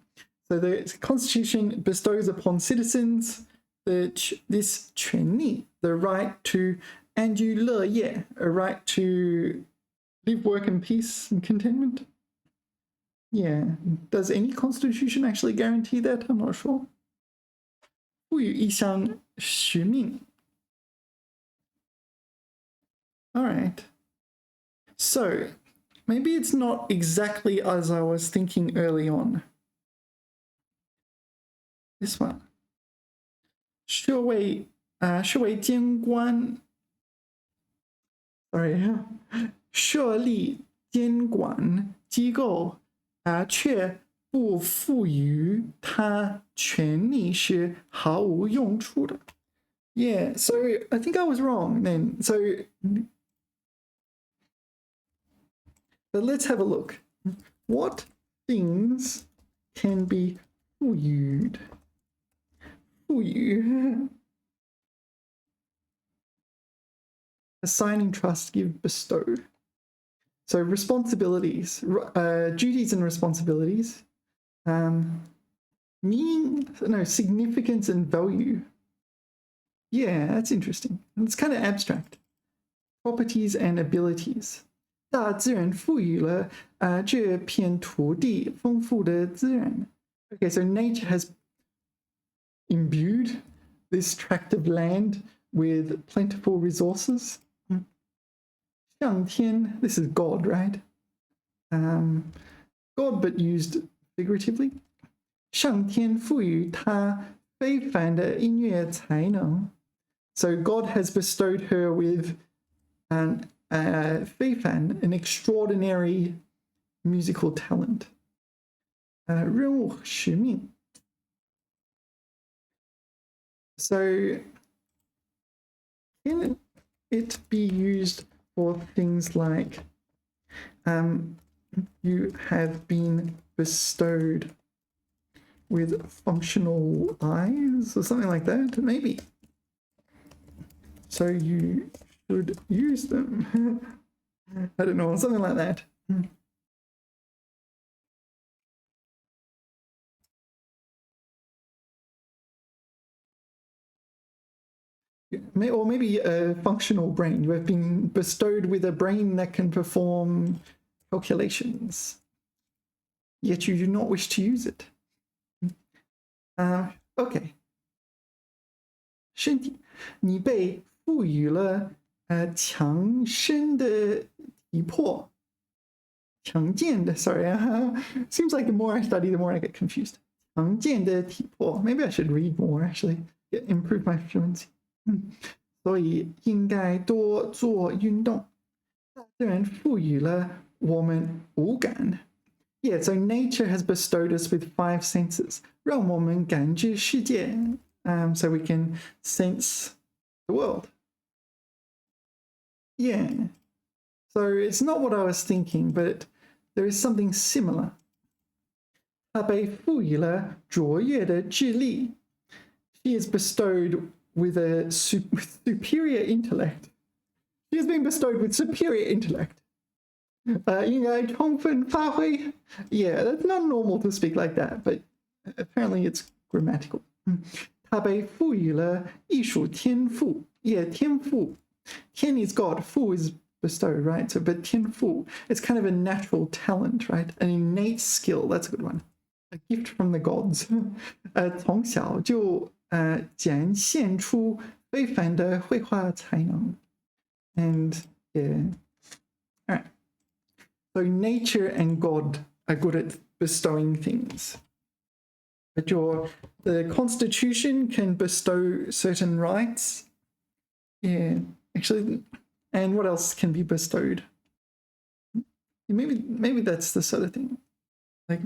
So the constitution bestows upon citizens this 权利, the right to 安居乐业, a right to live, work in peace and contentment. Yeah, does any constitution actually guarantee that? I'm not sure. 赋予一项使命. All right. So maybe it's not exactly as I was thinking early on. This one. 社会监管 sorry 设立监管机构却不赋予他权利是毫无用处的. Yeah, so I think I was wrong then. So but let's have a look. What things can be 赋予? 赋予. Assigning trust, give, bestow. So responsibilities, duties and responsibilities, meaning, no, significance and value. Yeah, that's interesting. It's kind of abstract. Properties and abilities. 大自然赋予了这片土地丰富的资源. Okay, so nature has imbued this tract of land with plentiful resources. 上天, this is God, right? God, but used figuratively. 上天赋予他非凡的音乐才能. So God has bestowed her with 非凡 an extraordinary musical talent. 任务使命 So can it be used for things like you have been bestowed with functional eyes or something like that? Maybe. So you should use them. I don't know, something like that. Or maybe a functional brain. You have been bestowed with a brain that can perform calculations, yet you do not wish to use it. Okay. 身体，你被赋予了强身的体魄，强健的 sorry, seems like the more I study, the more I get confused. 强健的体魄 Maybe I should read more actually, improve my fluency. 所以应该多做运动。大自然赋予了我们五感。Yeah, so nature has bestowed us with 5 senses. 让我们感知世界 so we can sense the world. Yeah. So it's not what I was thinking, but there is something similar. 他被赋予了卓越的智力。She is bestowed with a superior intellect. She has been bestowed with superior intellect. 应该充分发挥 Yeah, that's not normal to speak like that, but apparently it's grammatical. 他被赋予了艺术天赋 Yeah, 天赋 Tian is God, fu is bestowed, right? So, but 天赋 it's kind of a natural talent, right? An innate skill, that's a good one. A gift from the gods. 从小就展现出非凡的绘画才能 And yeah, all right. So nature and God are good at bestowing things. But the constitution can bestow certain rights. Yeah, actually, and what else can be bestowed? Maybe that's the sort of thing. Like,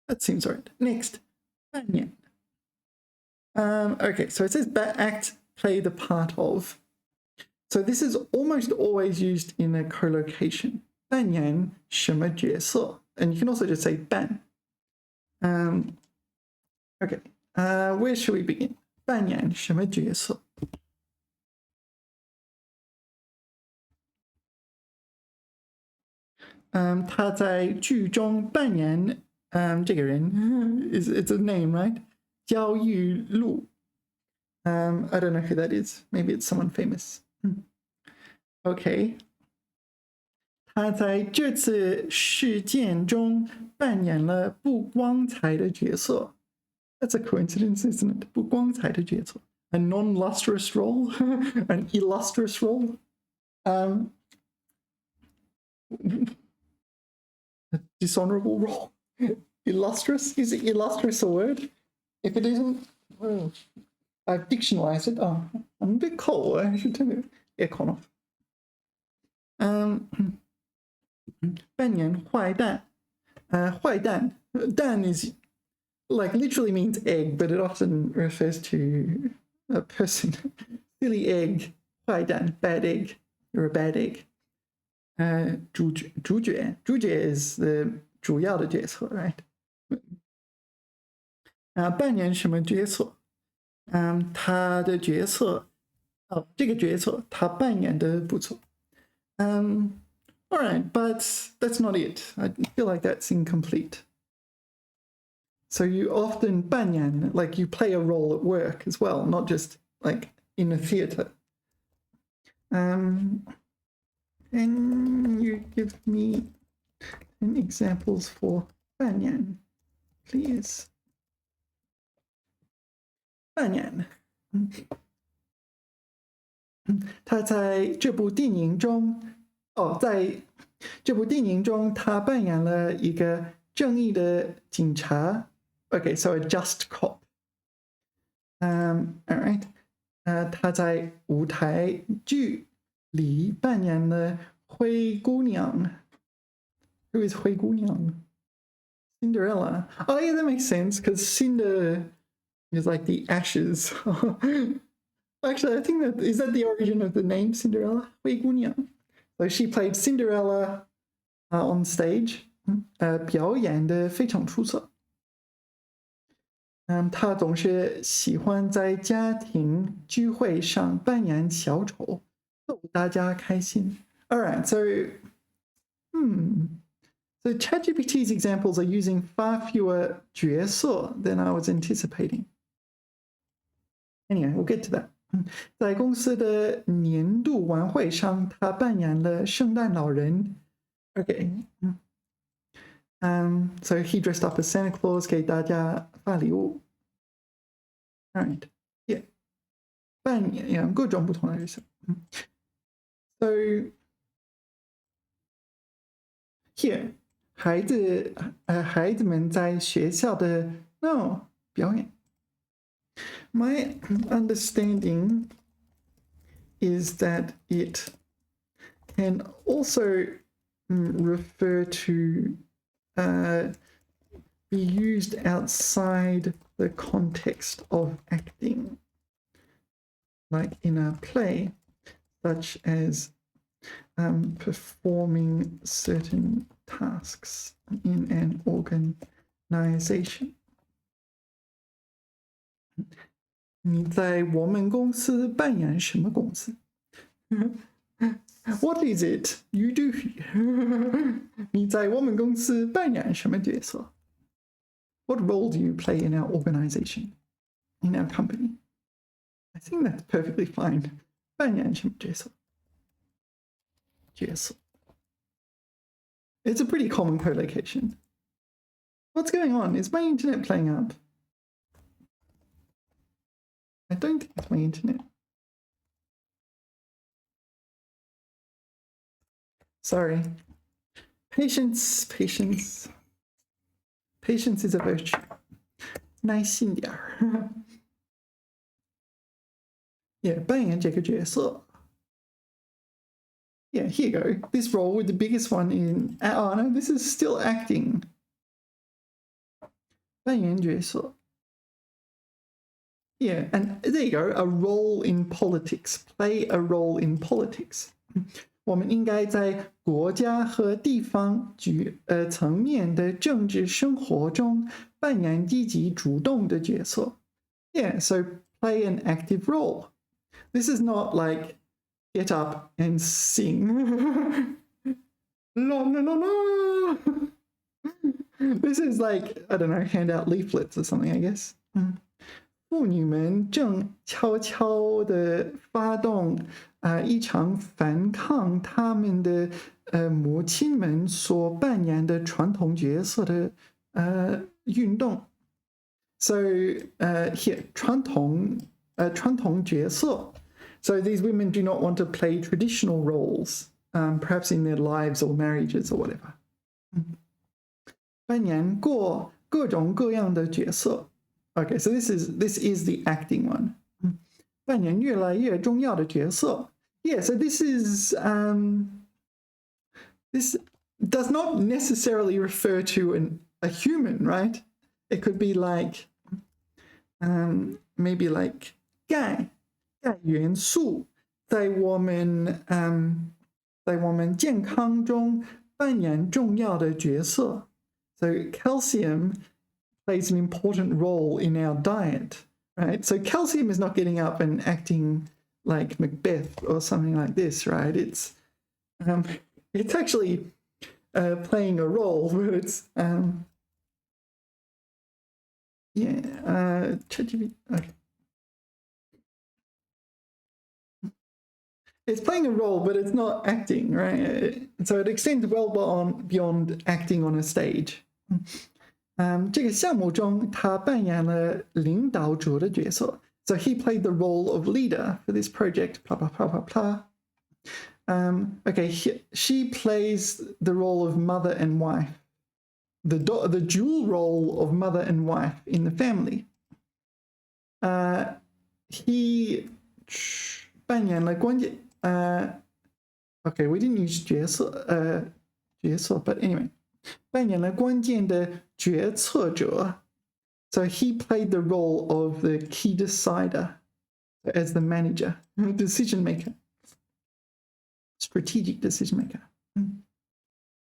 that seems right. Next, banyan. Okay, so it says act, play the part of. So this is almost always used in a collocation. 扮演什么角色? And you can also just say 扮. Okay, where should we begin? 扮演什么角色? "他在剧中扮演这个人 it's a name, right? 焦裕禄 I don't know who that is. Maybe it's someone famous. Okay. 他在这次事件中扮演了不光彩的角色。That's a coincidence, isn't it? 不光彩的角色。A non-lustrous role? An illustrious role? A dishonorable role? Illustrious? Is it illustrious a word? If it isn't, well, I've dictionarized it. Oh, I'm a bit cold. I should turn the aircon off. 扮演坏蛋。坏蛋 Dan is like literally means egg, but it often refers to a person. Silly egg. 坏蛋 bad egg. You're a bad egg. 主角 is the 主要的角色 right? 扮演什么角色？他的角色这个角色他扮演的不错。All right, but that's not it. I feel like that's incomplete. So you often 扮演 like you play a role at work as well, not just like in a theater. Can you give me some examples for 扮演, please? 扮演。他在这部电影中，在这部电影中，他扮演了一个正义的警察。Okay, so a just cop. All right. 他在舞台剧里扮演了灰姑娘。Who is 灰姑娘? Cinderella. Oh yeah, that makes sense because Cinder is like the ashes. Actually, I think that the origin of the name Cinderella? 灰姑娘. So she played Cinderella on stage. 表演的非常出色。她总是喜欢在家庭聚会上扮演小丑，逗大家开心。All right, so so ChatGPT's examples are using far fewer 角色 than I was anticipating. Anyway, we'll get to that. 在公司的年度晚会上，他扮演了圣诞老人。Okay. So he dressed up as Santa Claus 给大家发礼物。All right. Yeah. 扮演各种不同的角色。So here. 孩子们在学校的表演。My understanding is that it can also refer to be used outside the context of acting, like in a play, such as performing certain tasks in an organization. 你在我们公司扮演什么公司？What is it you do here? 你在我们公司扮演什么角色？ What role do you play in our organization, in our company? I think that's perfectly fine. 扮演什么角色？角色。It's a pretty common collocation. What's going on? Is my internet playing up? I don't think it's my internet. Sorry. Patience. Patience is a virtue. 耐心点儿。Yeah, 扮演这个角色。Yeah, here you go. This role with the biggest one in... Oh, no, this is still acting. 扮演角色。Yeah, and there you go, a role in politics. Play a role in politics. 我们应该在国家和地方层面的政治生活中扮演积极主动的角色。Yeah, so play an active role. This is not like get up and sing. La la la la. This is like, I don't know, hand out leaflets or something, I guess. 妇女们正悄悄地发动一场反抗他们的母亲们所扮演的传统角色的运动。So here, 传统角色。So these women do not want to play traditional roles, perhaps in their lives or marriages or whatever. 扮演过各种各样的角色。Okay, so this is the acting one. 扮演越来越重要的角色。Yeah, so this is this does not necessarily refer to a human, right? It could be like maybe like 钙元素在我们健康中扮演重要的角色。So calcium plays an important role in our diet, right? So calcium is not getting up and acting like Macbeth or something like this, right? It's actually playing a role, but it's ChatGPT. Okay. It's playing a role, but it's not acting, right? So it extends well beyond acting on a stage. 这个项目中，他扮演了领导者的角色。So he played the role of leader for this project. Blah blah blah blah blah. Okay, she plays the role of mother and wife. The dual role of mother and wife in the family. He 扮演了 Okay, we didn't use 角色, but anyway, 扮演了关键的决策者. So he played the role of the key decider as the manager, decision maker, strategic decision maker.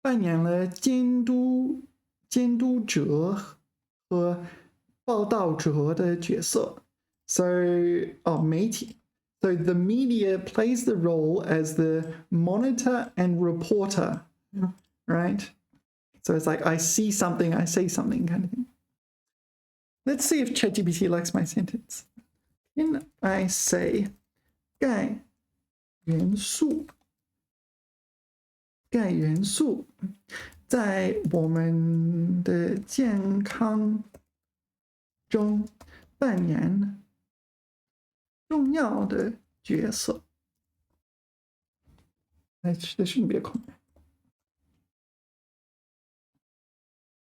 扮演了监督者和报道者的角色. So, 媒体. So the media plays the role as the monitor and reporter, right? So it's like I see something, I say something kind of thing. Let's see if ChatGPT likes my sentence. Can I say 钙元素在我们的健康中扮演重要的角色. There shouldn't be a comment.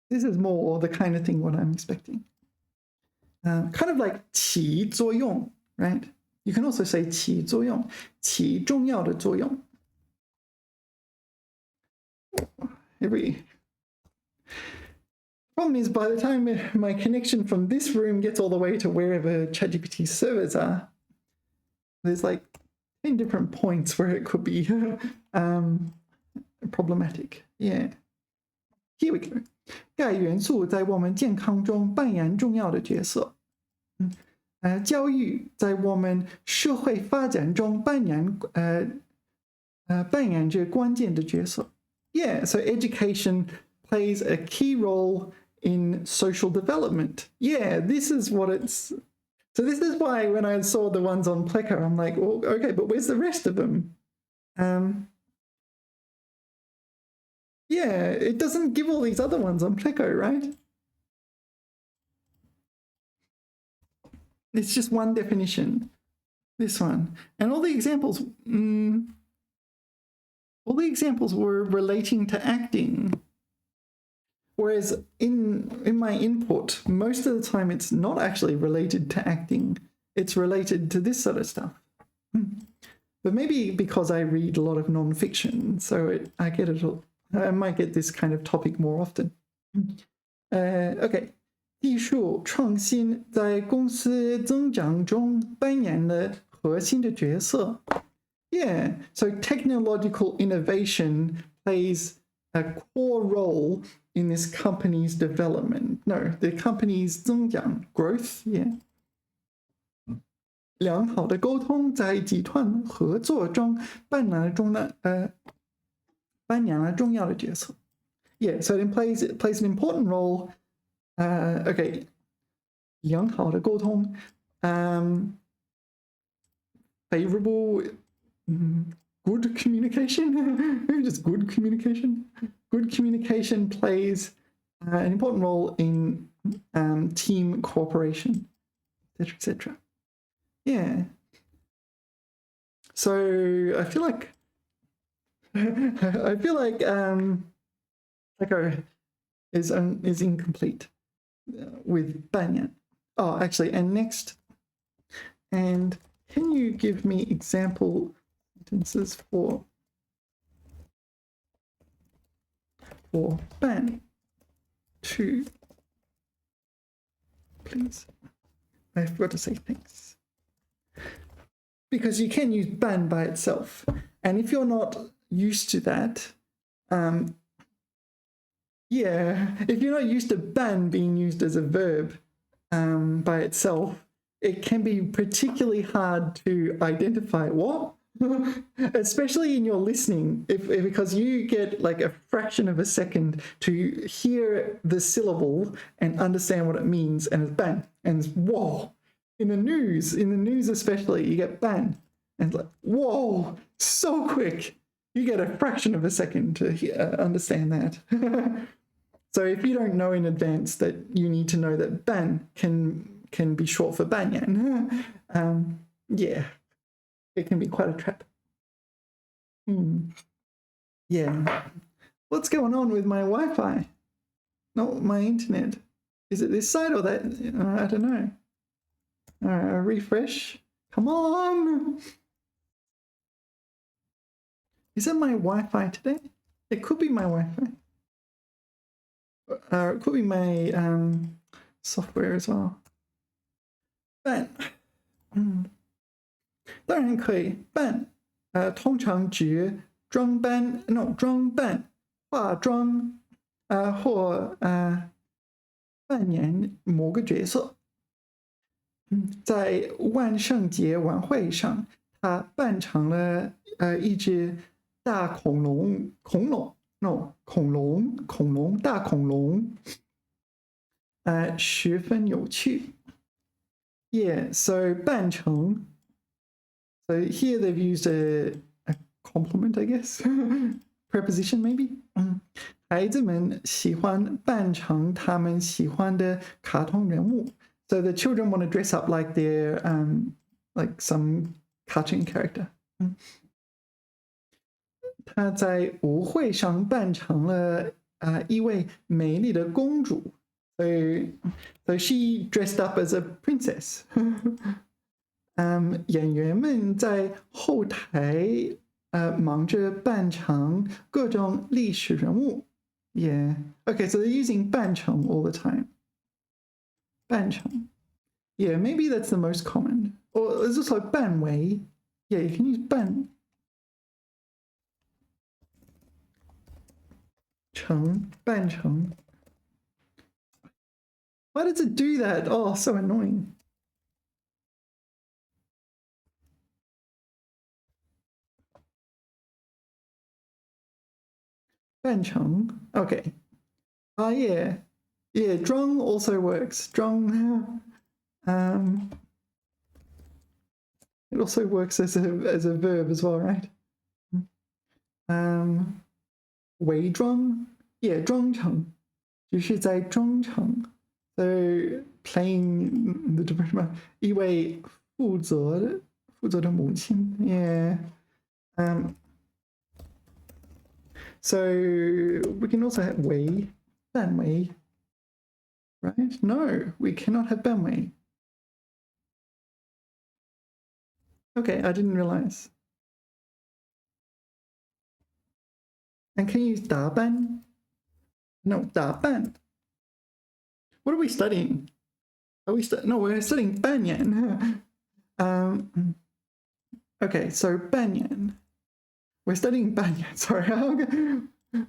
This is more the kind of thing what I'm expecting. Kind of like 起作用, right? You can also say 起作用, 起重要的作用. Problem is, by the time my connection from this room gets all the way to wherever ChatGPT servers are, there's like 10 different points where it could be problematic. Yeah. Here we go. 钙元素在我们健康中扮演重要的角色。教育在我们社会发展中扮演着关键的角色。Yeah, so education plays a key role in social development. Yeah, this is what it's... So this is why when I saw the ones on Plecker, I'm like, well, okay, but where's the rest of them? Yeah, it doesn't give all these other ones on Pleco, right? It's just one definition, this one. And all the examples were relating to acting. Whereas in my input, most of the time it's not actually related to acting. It's related to this sort of stuff. But maybe because I read a lot of non-fiction, so I get it all. I might get this kind of topic more often. Okay. 技术创新在公司增长中扮演了核心的角色. Yeah, so technological innovation plays a core role in this company's development. No, the company's 增长 growth, yeah. 良好的沟通在集团合作中扮演了重要的角色. Yeah, so it plays an important role. Okay, 良好的沟通, favorable, good communication, maybe just good communication. Good communication plays an important role in team cooperation, etc., etc. Yeah. So I feel like Pleco is incomplete with banyan. Oh, actually, and next, and can you give me example sentences for ban 2, please? I forgot to say thanks. Because you can use ban by itself, and if you're not used to that, yeah, if you're not used to ban being used as a verb by itself, it can be particularly hard to identify what, especially in your listening, because you get like a fraction of a second to hear the syllable and understand what it means, and it's ban, and it's whoa. In the news especially, you get ban, and it's like, whoa, so quick. You get a fraction of a second to understand that. So if you don't know in advance that you need to know that ban can be short for banyan, yeah, it can be quite a trap. Yeah. What's going on with my Wi-Fi? Not my internet. Is it this side or that? I don't know. All right, refresh. Come on. Is it my Wi-Fi today? It could be my Wi-Fi. It could be my software as well. 扮，当然可以扮，通常指装扮化妆，或扮演某个角色。在万圣节晚会上，他扮成了一只大恐龙，大恐龙，十分有趣。Yeah, so 扮成 So here they've used a complement, I guess. Preposition maybe. 孩子们喜欢扮成他们喜欢的卡通人物。So the children want to dress up like their like some cartoon character. 她在舞会上扮成了一位美丽的公主。So she dressed up as a princess. 演员们在后台忙着扮成各种历史人物。Yeah. Okay, so they're using 扮成 all the time. 扮成. Yeah, maybe that's the most common. Or there's also 扮为. Yeah, you can use 扮成, 扮成. Why does it do that? Oh, so annoying. 扮成. Okay. Yeah. Yeah, 装 also works. 装 it also works as a verb as well, right? 伪装 Yeah, 装成只是在装成 So playing the different 一位负责的母亲 Yeah. So we can also have 为 扮为 Right? No, we cannot have 扮为 Okay, I didn't realize. And can you use 打扮? No, 打扮. What are we studying? No, we're studying 扮演. Okay, so 扮演. We're studying 扮演. Sorry.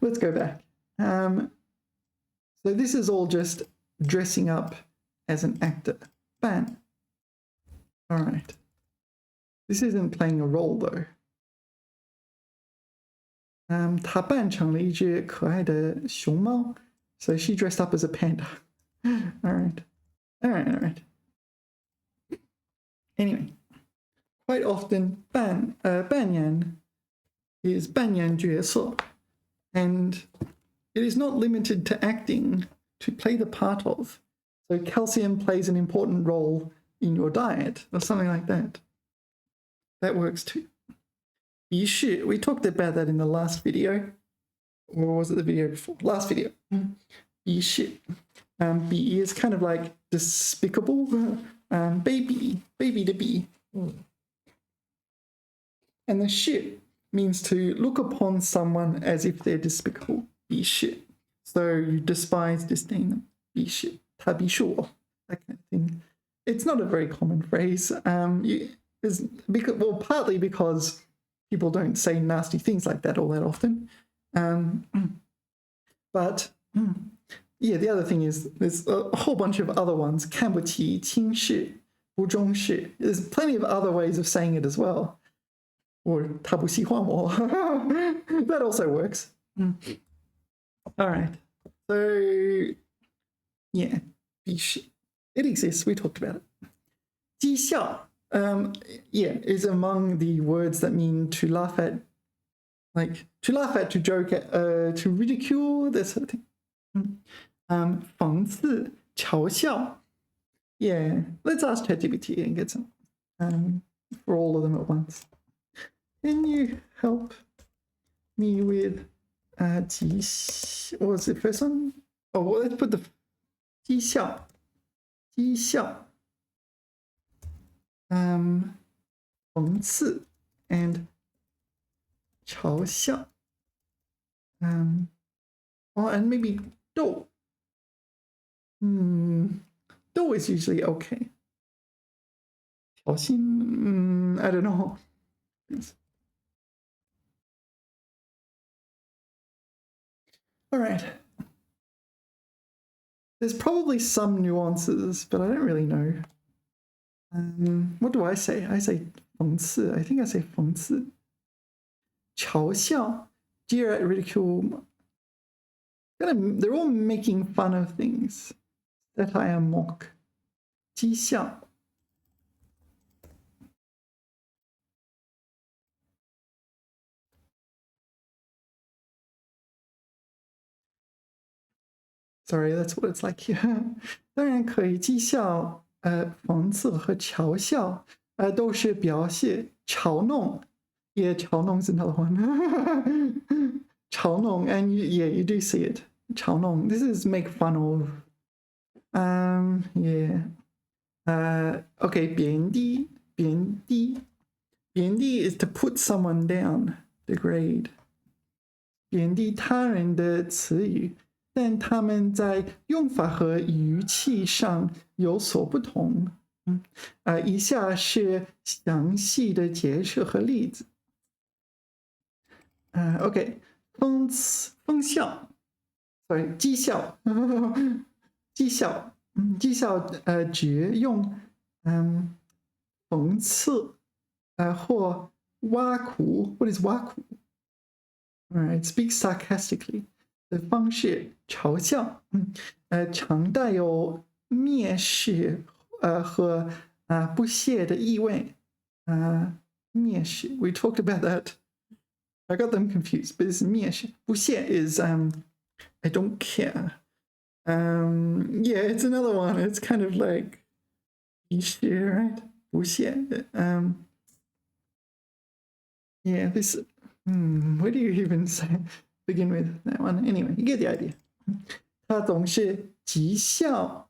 Let's go back. So this is all just dressing up as an actor. 扮. All right. This isn't playing a role though. 她扮成了一只可爱的熊猫 So she dressed up as a panda. All right. Anyway, quite often 扮演 is 扮演角色 and it is not limited to acting to play the part of. So calcium plays an important role in your diet or something like that. That works too. 仪式, we talked about that in the last video. Or was it the video before? Last video. 仪式. Be is kind of like despicable. Baby to be. And the 是 means to look upon someone as if they're despicable. 鄙视. So you despise, disdain them. 鄙视. 他鄙视我. That kind of thing. It's not a very common phrase. Partly because people don't say nasty things like that all that often. But yeah, the other thing is there's a whole bunch of other ones. 看不起, 轻视, 不重视. There's plenty of other ways of saying it as well. Or 他不喜欢我. That also works. All right. So yeah, 鄙视. It exists. We talked about it. 讥笑. Yeah, is among the words that mean to laugh at, to joke at, to ridicule, that sort of thing. 讽刺, 嘲笑. Yeah, let's ask ChatGPT and get some for all of them at once. Can you help me with what was the first one? Oh, well, let's put the 讥笑. 讥笑. 讽刺 and 嘲笑. Well, and maybe 逗. 逗 is usually okay. 挑衅, I don't know. All right. There's probably some nuances, but I don't really know. What do I say? I say 讽刺. I think I say 讽刺. 嘲笑, jeer at, ridicule. They're all making fun of things. Satire, mock. 讥笑. Sorry, that's what it's like here. 当然可以讥笑、讽刺和嘲笑，都是表现嘲弄。Yeah, 嘲弄 is another one. 嘲弄 and yeah, you do see it. 嘲弄. This is make fun of. Yeah. Okay, 贬低, 贬低. 贬低 is to put someone down, degrade. 贬低他人的词语。但他们在用法和语气上有所不同。以下是详细的解释和例子。OK， 讽笑 ，sorry， 讥笑，讥笑，讥笑，指用讽刺，或挖苦 ，What is 挖苦 ？Alright, speak sarcastically. 的方式嘲笑，常带有蔑视，和不屑的意味，蔑视。We talked about that. I got them confused, but it's 蔑视。不屑 is I don't care. Yeah, it's another one. It's kind of like 鄙视, right? 不屑. Yeah, this. What do you even say? Begin with that one. Anyway, you get the idea. 他总是讥笑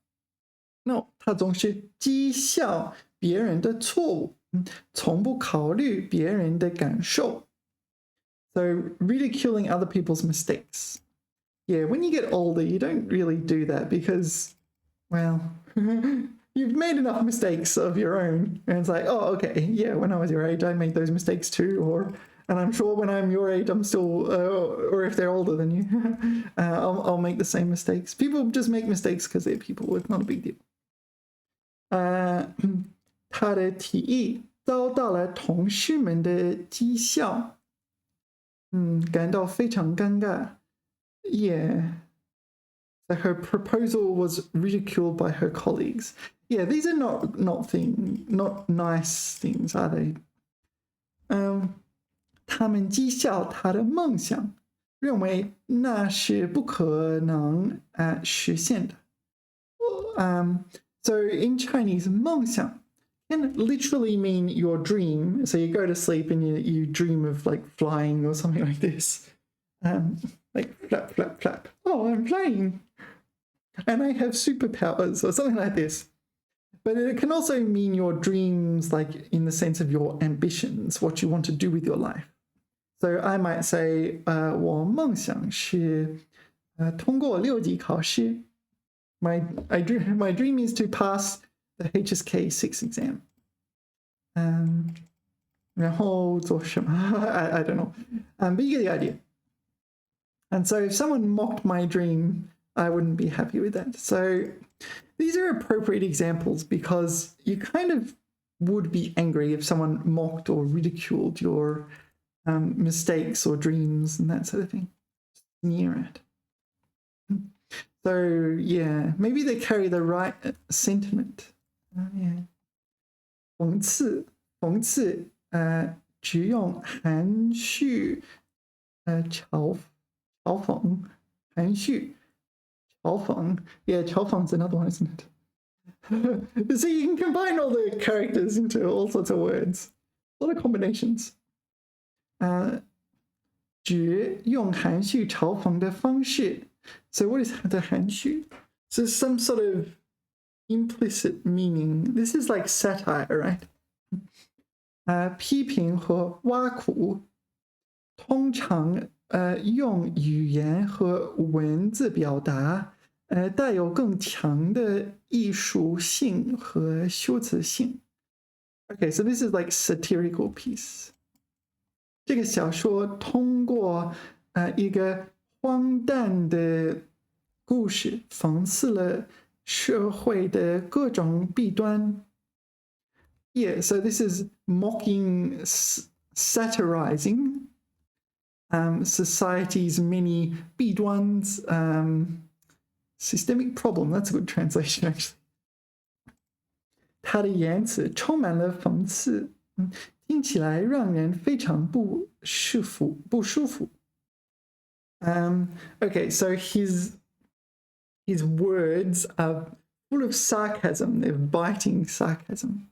，no， 他总是讥笑别人的错误，从不考虑别人的感受。So ridiculing other people's mistakes. Yeah, when you get older, you don't really do that because, well, you've made enough mistakes of your own, and it's like, oh, okay, yeah, when I was your age, I made those mistakes too, and I'm sure when I'm your age, I'm still, or if they're older than you, I'll make the same mistakes. People just make mistakes because they're people. It's not a big deal. 他的提议遭到了同事们的讥笑，感到非常尴尬。Yeah. So her proposal was ridiculed by her colleagues. Yeah, these are not nice things, are they? 他们讥笑他的梦想，认为那是不可能实现的。So in Chinese, 梦想 can literally mean your dream. So you go to sleep and you dream of like flying or something like this. Like flap, flap, flap. Oh, I'm flying. And I have superpowers or something like this. But it can also mean your dreams, like in the sense of your ambitions, what you want to do with your life. So I might say, 我梦想是通过6级考试. My dream is to pass the HSK6 exam. 然后做什么? I don't know. But you get the idea. And so if someone mocked my dream, I wouldn't be happy with that. So these are appropriate examples because you kind of would be angry if someone mocked or ridiculed your mistakes or dreams and that sort of thing. Sneer at. So yeah, maybe they carry the right sentiment. Yeah. 讽刺只用含蓄嘲讽 Yeah, 嘲讽 is another one, isn't it? So you can combine all the characters into all sorts of words. A lot of combinations. 只用含蓄嘲讽的方式. So what is the 含蓄? So some sort of implicit meaning. This is like satire, right? 批评和挖苦通常用语言和文字表达，带有更强的艺术性和修辞性。Okay, so this is like satirical piece. 这个小说通过一个荒诞的故事，讽刺了社会的各种弊端。Yeah, so this is mocking, satirizing society's many 弊端 systemic problem. That's a good translation, actually. 他的言辞充满了讽刺，听起来让人非常不舒服。Okay, so his words are full of sarcasm. They're biting sarcasm.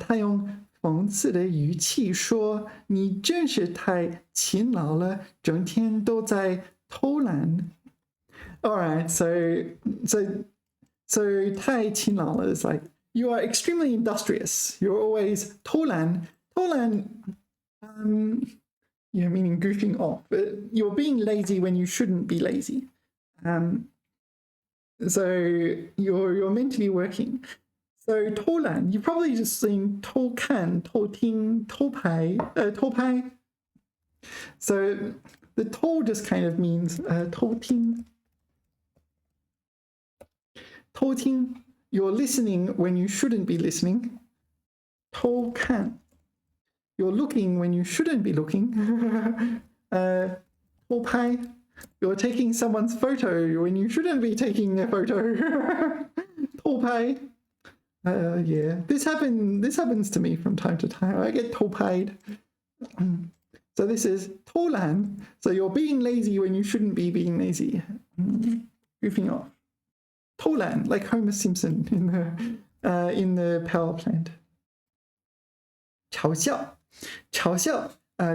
他用讽刺的语气说：“你真是太勤劳了，整天都在偷懒。” All right, so 太勤劳了 is like you are extremely industrious. You're always 偷懒. Yeah, meaning goofing off. But you're being lazy when you shouldn't be lazy. So you're meant to be working. So 偷懒, you've probably just seen 偷看,偷听,偷拍. So the 偷 just kind of means 偷听. 偷听, you're listening when you shouldn't be listening. 偷看, you're looking when you shouldn't be looking. 偷拍, you're taking someone's photo when you shouldn't be taking a photo. 偷拍. Yeah, this happens to me from time to time. I get 偷拍. So this is 偷懒. So you're being lazy when you shouldn't be being lazy. Goofing off. 偷懒, like Homer Simpson in the power plant. 嘲笑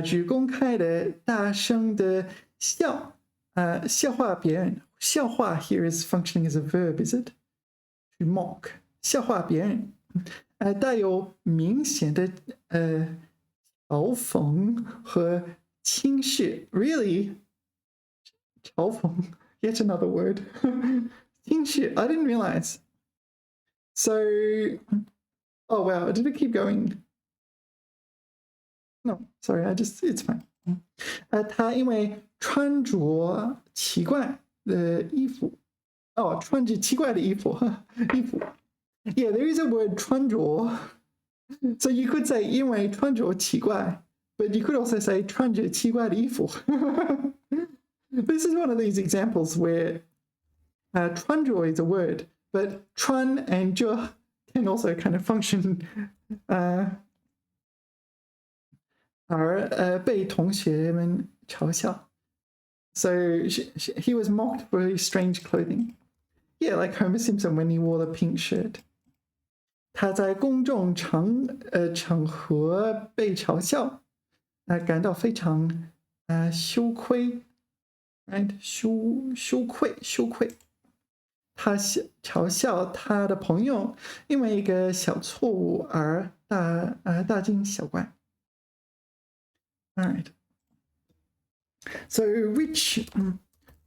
指公开的大声的笑话别人。笑话 here is functioning as a verb, is it? To mock. 笑话别人，带有明显的嘲讽和轻视。Really? 嘲讽 yet another word. 轻视 I didn't realize. So, oh wow, did it keep going? No, sorry, it's fine. 他因为穿着奇怪的衣服，穿着奇怪的衣服。Yeah, there is a word 穿着. So you could say 因为穿着奇怪, but you could also say 穿着奇怪的衣服. This is one of these examples where 穿着 is a word, but 穿 and 着 can also kind of function 而被同学们嘲笑. So he was mocked for his strange clothing. Yeah, like Homer Simpson when he wore the pink shirt. 他在公众场合被嘲笑，感到非常羞愧 ，right？ 羞愧。他嘲笑他的朋友因为一个小错误而大惊小怪。All right. So which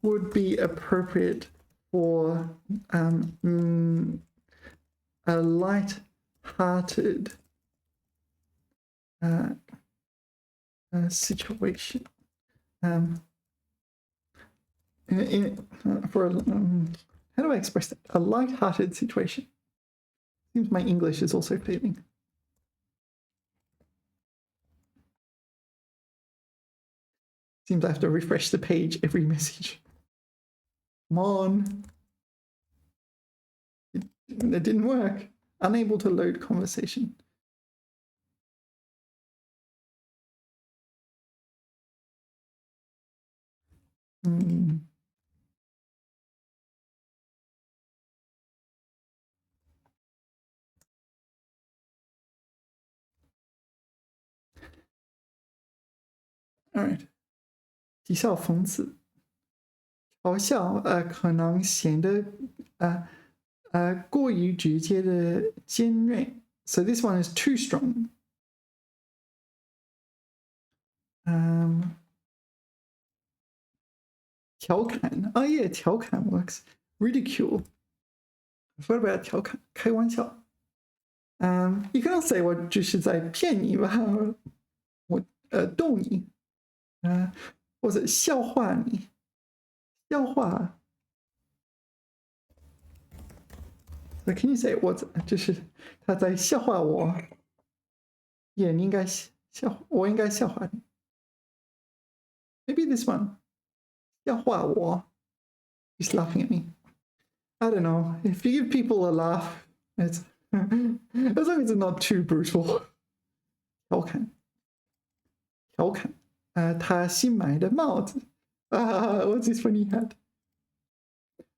would be appropriate for a light-hearted situation? How do I express that? A light-hearted situation. Seems my English is also failing. Seems I have to refresh the page every message. Come on. It didn't work. Unable to load conversation. All right. 讥笑讽刺，嘲笑可能显得过于直接的尖锐。So this one is too strong. 调侃. Oh yeah, 调侃 works. Ridicule. What about 调侃？开玩笑。You can also say 我只是在骗你吧，我逗你，或者笑话你，笑话。So can you say 我就是他在笑话我？也你应该我应该笑话你。Maybe this one. 笑话我。He's laughing at me. I don't know. If you give people a laugh, it's as long as it's not too brutal. 调侃，调侃。他新买的帽子。What's this funny hat?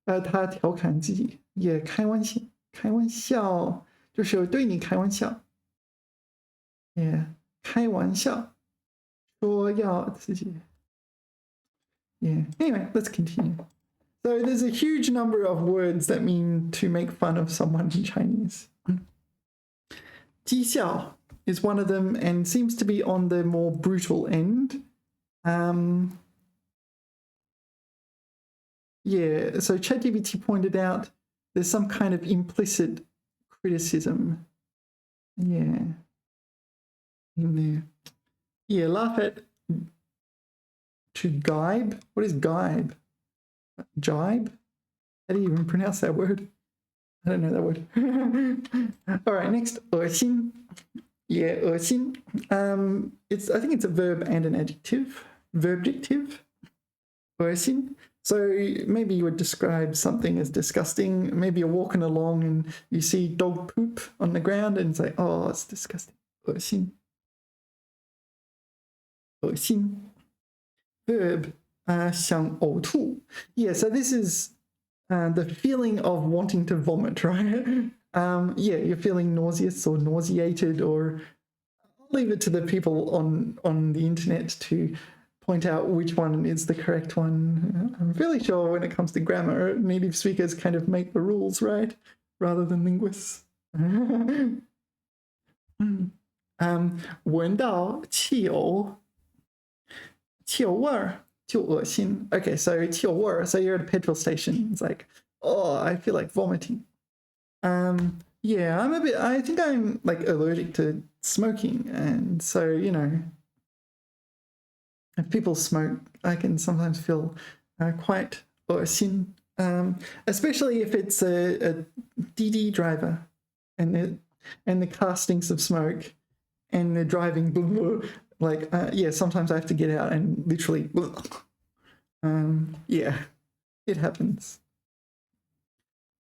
他调侃自己，也开玩笑，开玩笑，就是对你开玩笑。也开玩笑，说要自己。Yeah. Anyway, let's continue. So there's a huge number of words that mean to make fun of someone in Chinese. 讥笑 is one of them and seems to be on the more brutal end. Yeah, so ChatGPT pointed out there's some kind of implicit criticism. Yeah. In there. Yeah, laugh at to gibe. What is gibe? Jibe? How do you even pronounce that word? I don't know that word. All right, next, 恶心. Yeah, 恶心. I think it's a verb and an adjective. Verbdictive. 恶心. So maybe you would describe something as disgusting. Maybe you're walking along and you see dog poop on the ground and say, oh, it's disgusting. 恶心. 恶心. Verb. 想呕吐. Yeah, so this is the feeling of wanting to vomit, right? Yeah, you're feeling nauseous or nauseated, or I'll leave it to the people on the internet to point out which one is the correct one. I'm fairly sure when it comes to grammar, native speakers kind of make the rules, right? Rather than linguists. 闻到汽油味儿 就恶心. Okay, so 汽油味儿, so you're at a petrol station. It's like, oh, I feel like vomiting. Yeah, I think I'm like allergic to smoking. And so, you know, if people smoke, I can sometimes feel quite 恶心, especially if it's a DD driver and the car stinks of smoke and they're driving, blah, blah, like, yeah, sometimes I have to get out and literally, yeah, it happens.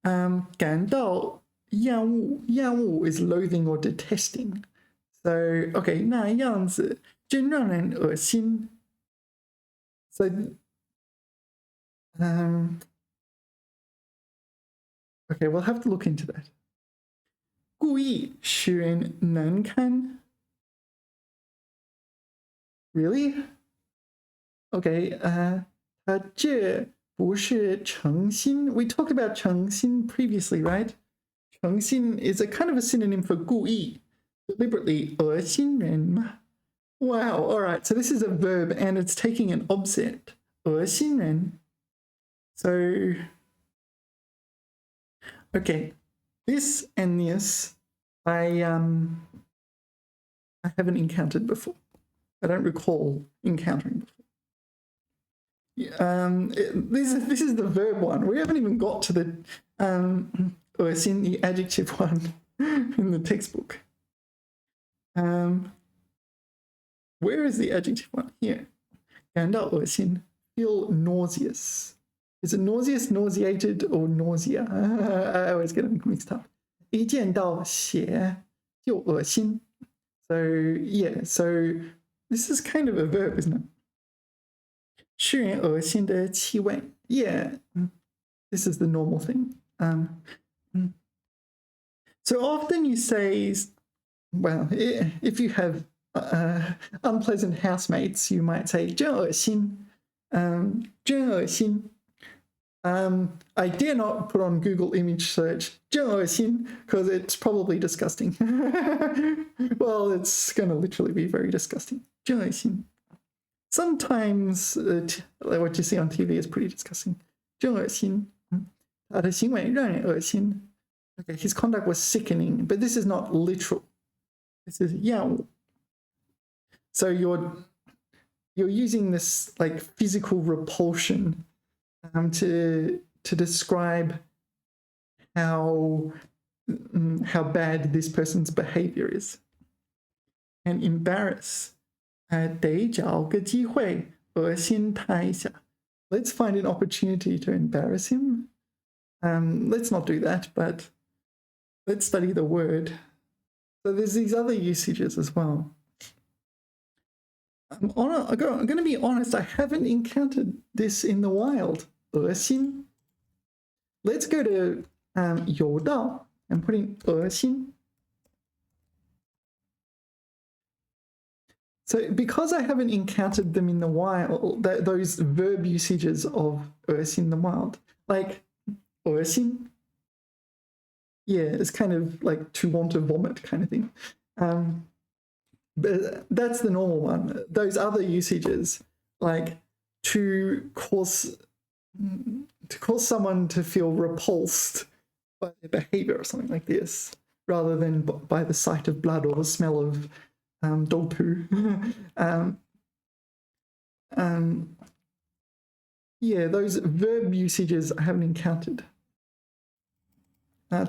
感到厌恶, 厌恶 is loathing or detesting. So, okay, 那样子真让人恶心. So, okay, we'll have to look into that. 故意使人难堪. Really? Okay, 这不是诚心. We talked about 诚心 previously, right? 诚心 is a kind of a synonym for 故意, deliberately 恶心人. Wow, all right, so this is a verb and it's taking an object. 恶心人. So, okay, this and this I haven't encountered before. I don't recall encountering before. This is the verb one. We haven't even got to the it's in the adjective one in the textbook. Where is the adjective one? Here. 感到恶心, feel nauseous. Is it nauseous, nauseated, or nausea? I always get them mixed up. 一见到血就恶心. So yeah, so this is kind of a verb, isn't it? 使人恶心的气味. Yeah, this is the normal thing. So often you say, well, if you have unpleasant housemates, you might say 真恶心, 真恶心. I dare not put on Google image search 真恶心 because it's probably disgusting. Well, it's going to literally be very disgusting. 真恶心. sometimes like what you see on TV is pretty disgusting. 真恶心. 他的行为让人恶心. Okay, his conduct was sickening, but this is not literal. This is 厌恶. So you're using this like physical repulsion to describe how bad this person's behavior is. And embarrass. 得找个机会恶心他一下. Let's find an opportunity to embarrass him. Let's not do that, but let's study the word. So there's these other usages as well. I'm going to be honest, I haven't encountered this in the wild. 恶心. Let's go to 有道 and put in 恶心. So because I haven't encountered them in the wild, those verb usages of 恶心 in the wild, like 恶心, yeah, it's kind of like to want to vomit kind of thing. But that's the normal one. Those other usages, like to cause someone to feel repulsed by their behavior or something like this, rather than by the sight of blood or the smell of dog poo. Yeah, those verb usages I haven't encountered.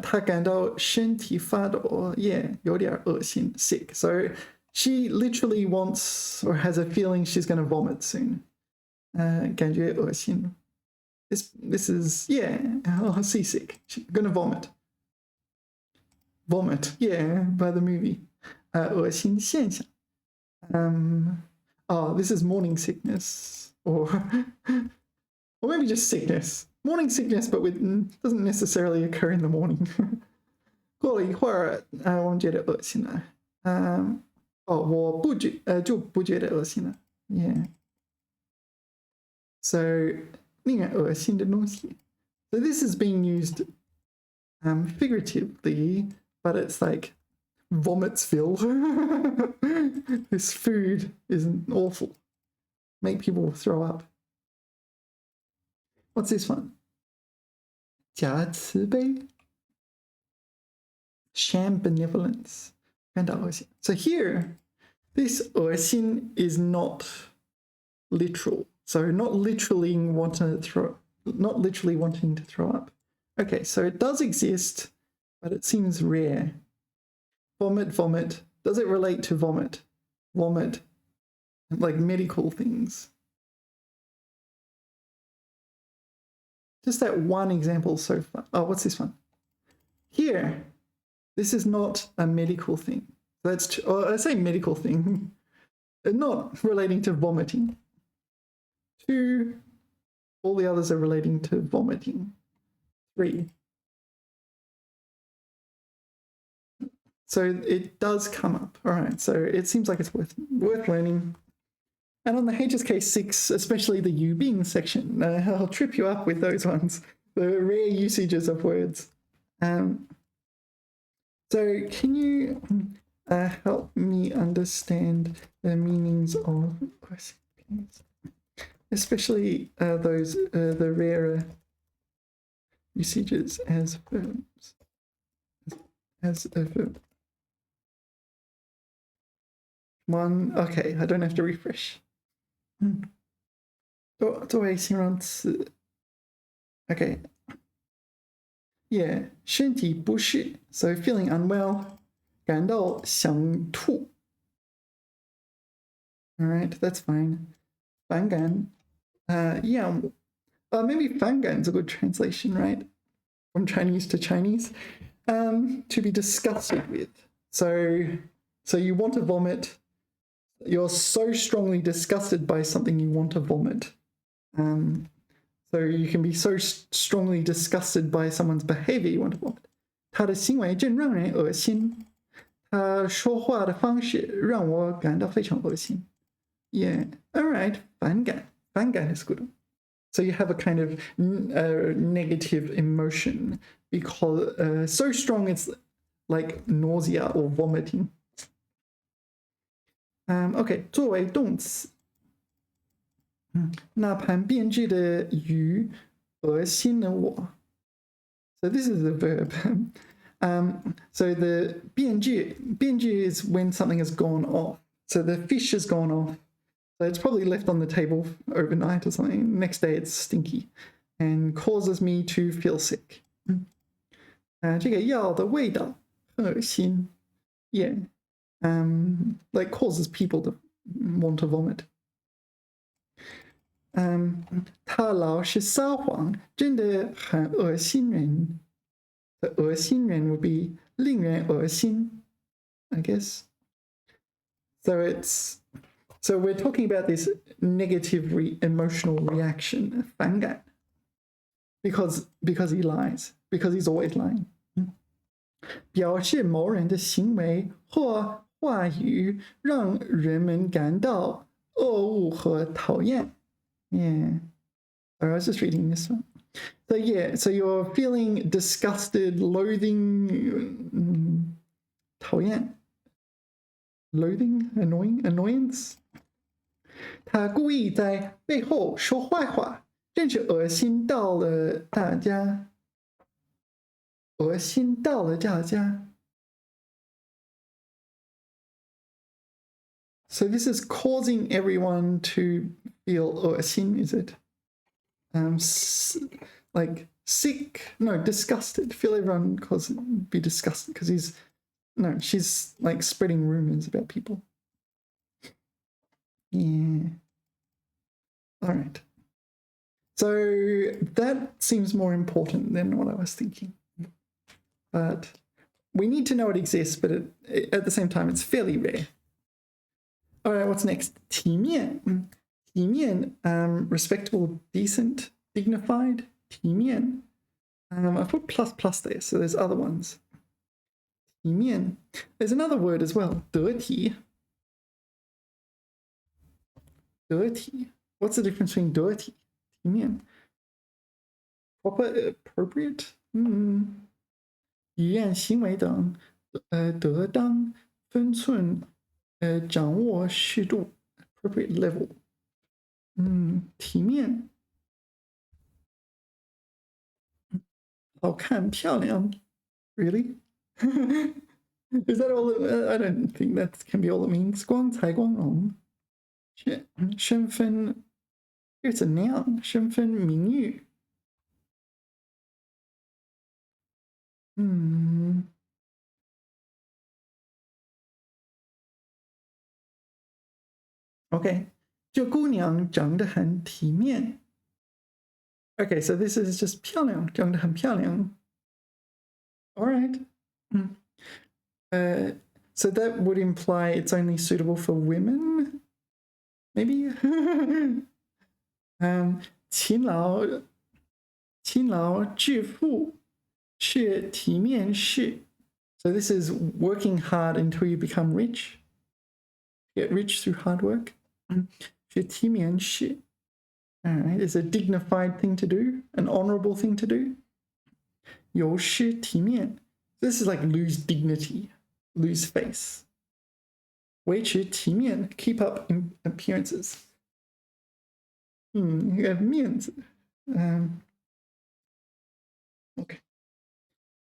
他感到身体发抖, yeah, 有点恶心, sick. So she literally wants or has a feeling she's going to vomit soon. 感觉恶心. This is, yeah, seasick. She's going to vomit. Vomit, yeah, by the movie. 恶心现象. Oh, this is morning sickness, or maybe just sickness. Morning sickness, but doesn't necessarily occur in the morning. 过了一会儿，我们觉得恶心了。我就不觉得恶心了。Yeah. So 令人恶心的东西. So this is being used figuratively, but it's like Vomitsville. This food is awful. Make people throw up. What's this one? 假慈悲. Sham benevolence. So here, this 恶心 is not literal. So not literally wanting to throw up. Okay, so it does exist, but it seems rare. Vomit, vomit. Does it relate to vomit? Vomit, like medical things. Just that one example so far. Oh, what's this one? Here, this is not a medical thing. That's, I say medical thing, not relating to vomiting. 2, all the others are relating to vomiting. 3. So it does come up. All right, so it seems like it's worth learning. And on the HSK6, especially the you being section, I'll trip you up with those ones, the rare usages of words. So can you help me understand the meanings of questions, especially those the rarer usages as verbs, as a verb? One, okay, I don't have to refresh. 作为形容词 Okay. Yeah, 身体不适 so feeling unwell. 感到想吐 Alright, that's fine. 反感 yeah, maybe 反感 is a good translation, right? From Chinese to Chinese. To be disgusted with. So you want to vomit. You're so strongly disgusted by something you want to vomit. So you can be so strongly disgusted by someone's behavior you want to vomit. 他的行为真让人恶心。他说话的方式让我感到非常恶心。Yeah, all right, 反感. 反感 is good. So you have a kind of negative emotion because so strong it's like nausea or vomiting. Okay, 作为动词那盘变质的鱼恶心了我。So this is a verb. So the 变质 is when something has gone off. So the fish has gone off. So it's probably left on the table overnight or something. Next day it's stinky and causes me to feel sick. 这个药的味道恶心 Yeah. Like causes people to want to vomit. 他老是撒谎，真的很恶心人。The 恶心人 would be 令人恶心 I guess. So we're talking about this negative emotional reaction, 反感 because he lies, because he's always lying. 表示某人的行为或话语让人们感到恶恶和讨厌。Yeah. I was just reading this one. So yeah, so you're feeling disgusted, loathing, 讨厌 loathing, annoyance. 他故意在背后说坏话，真是恶心到了大家。恶心到了大家。So this is causing everyone to feel 恶心, is it? Like sick, no, disgusted. Feel everyone be disgusted because she's like spreading rumors about people. Yeah. All right. So that seems more important than what I was thinking. But we need to know it exists, but at the same time, it's fairly rare. All right, what's next? 体面. 体面, respectable, decent, dignified. 体面. I put plus there, so there's other ones. 体面. There's another word as well, 得体. 得体. What's the difference between 得体? 体面. Proper, appropriate? 语言行为等得当分寸掌握适度 appropriate level 体面好看漂亮 really is that all I don't think that can be all it means 光彩光荣身份 here's a noun 身份名誉OK 这姑娘长得很体面 Okay, so this is just 漂亮长得很漂亮 All right. So that would imply it's only suitable for women? Maybe? 勤劳致富是体面事 So this is working hard until you become rich. Get rich through hard work. 是体面事 All right, it's a dignified thing to do, an honorable thing to do. 有失体面 This is like lose dignity, lose face. 维持体面 keep up appearances. You have 面子 OK.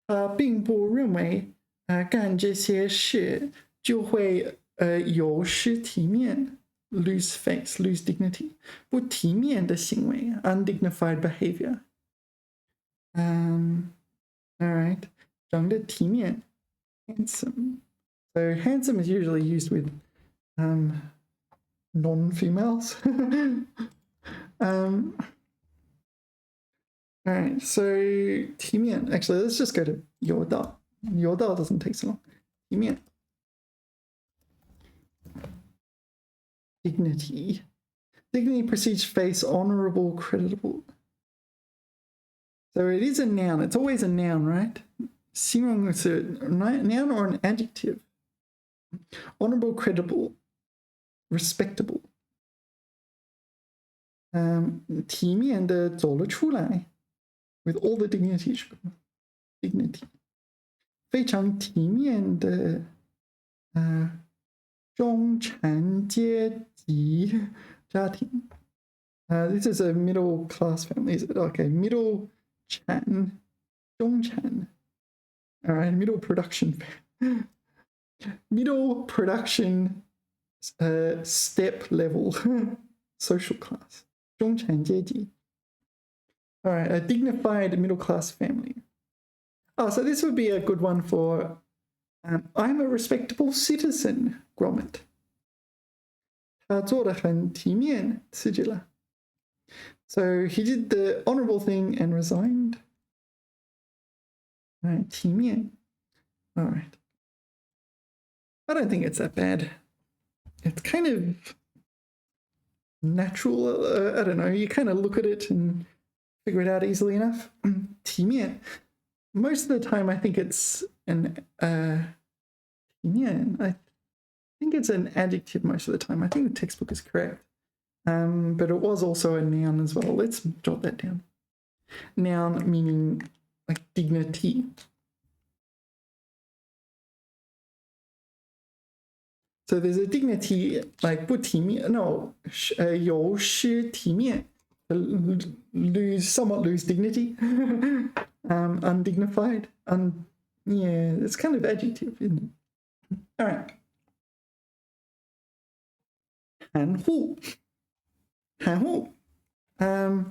他并不认为干这些事就会有失体面 lose face, lose dignity. 不体面的行为 undignified behavior. All right. 长得体面 handsome. So handsome is usually used with non-females. All right, so 体面 actually let's just go to 有道 doesn't take so long 体面 dignity precedes face, honorable, creditable. So it is a noun. It's always a noun, right? 形容词 noun or an adjective. Honorable, credible, respectable. 体面的走了出来 with all the dignity. 非常体面的中产阶级家庭 This is a middle class family, is it? Okay, middle chan, zhongchan. All right, middle production step level social class. 中产阶级. All right, a dignified middle class family. Oh, so this would be a good one for I'm a respectable citizen, Gromit. 他做得很体面，辞职了. So he did the honorable thing and resigned. All right, 体面. All right. I don't think it's that bad. It's kind of natural. I don't know. You kind of look at it and figure it out easily enough. 体面. Most of the time, I think it's an 体面. I think it's an adjective most of the time. I think the textbook is correct. But it was also a noun as well. Let's jot that down. Noun meaning like dignity. So there's a dignity like 不体面, no, 有失体面, somewhat lose dignity. Undignified. Yeah, it's kind of adjective, isn't it? All right. 含糊. 含糊.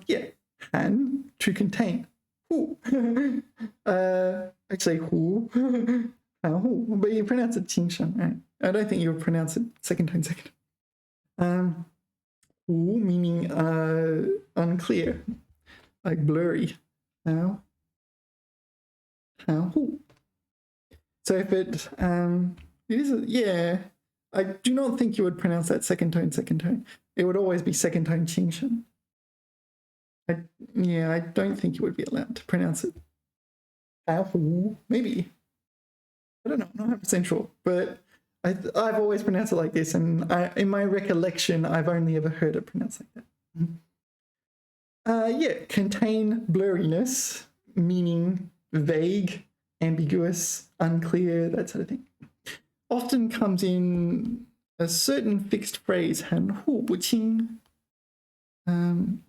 Yeah, 含 to contain. 糊. Actually, 糊. 含糊, but you pronounce it 轻声, right? I don't think you would pronounce it second tone second. 糊 meaning unclear, like blurry. Now, 含糊. So if it is, yeah, I do not think you would pronounce that second tone second tone. It would always be second tone 轻声. Yeah, I don't think you would be allowed to pronounce it. 含糊, maybe. I don't know, I'm not 100% sure, but I've always pronounced it like this, and in my recollection, I've only ever heard it pronounced like that. Yeah, contain blurriness, meaning vague, ambiguous, unclear, that sort of thing. Often comes in a certain fixed phrase, 含糊不清. Yeah,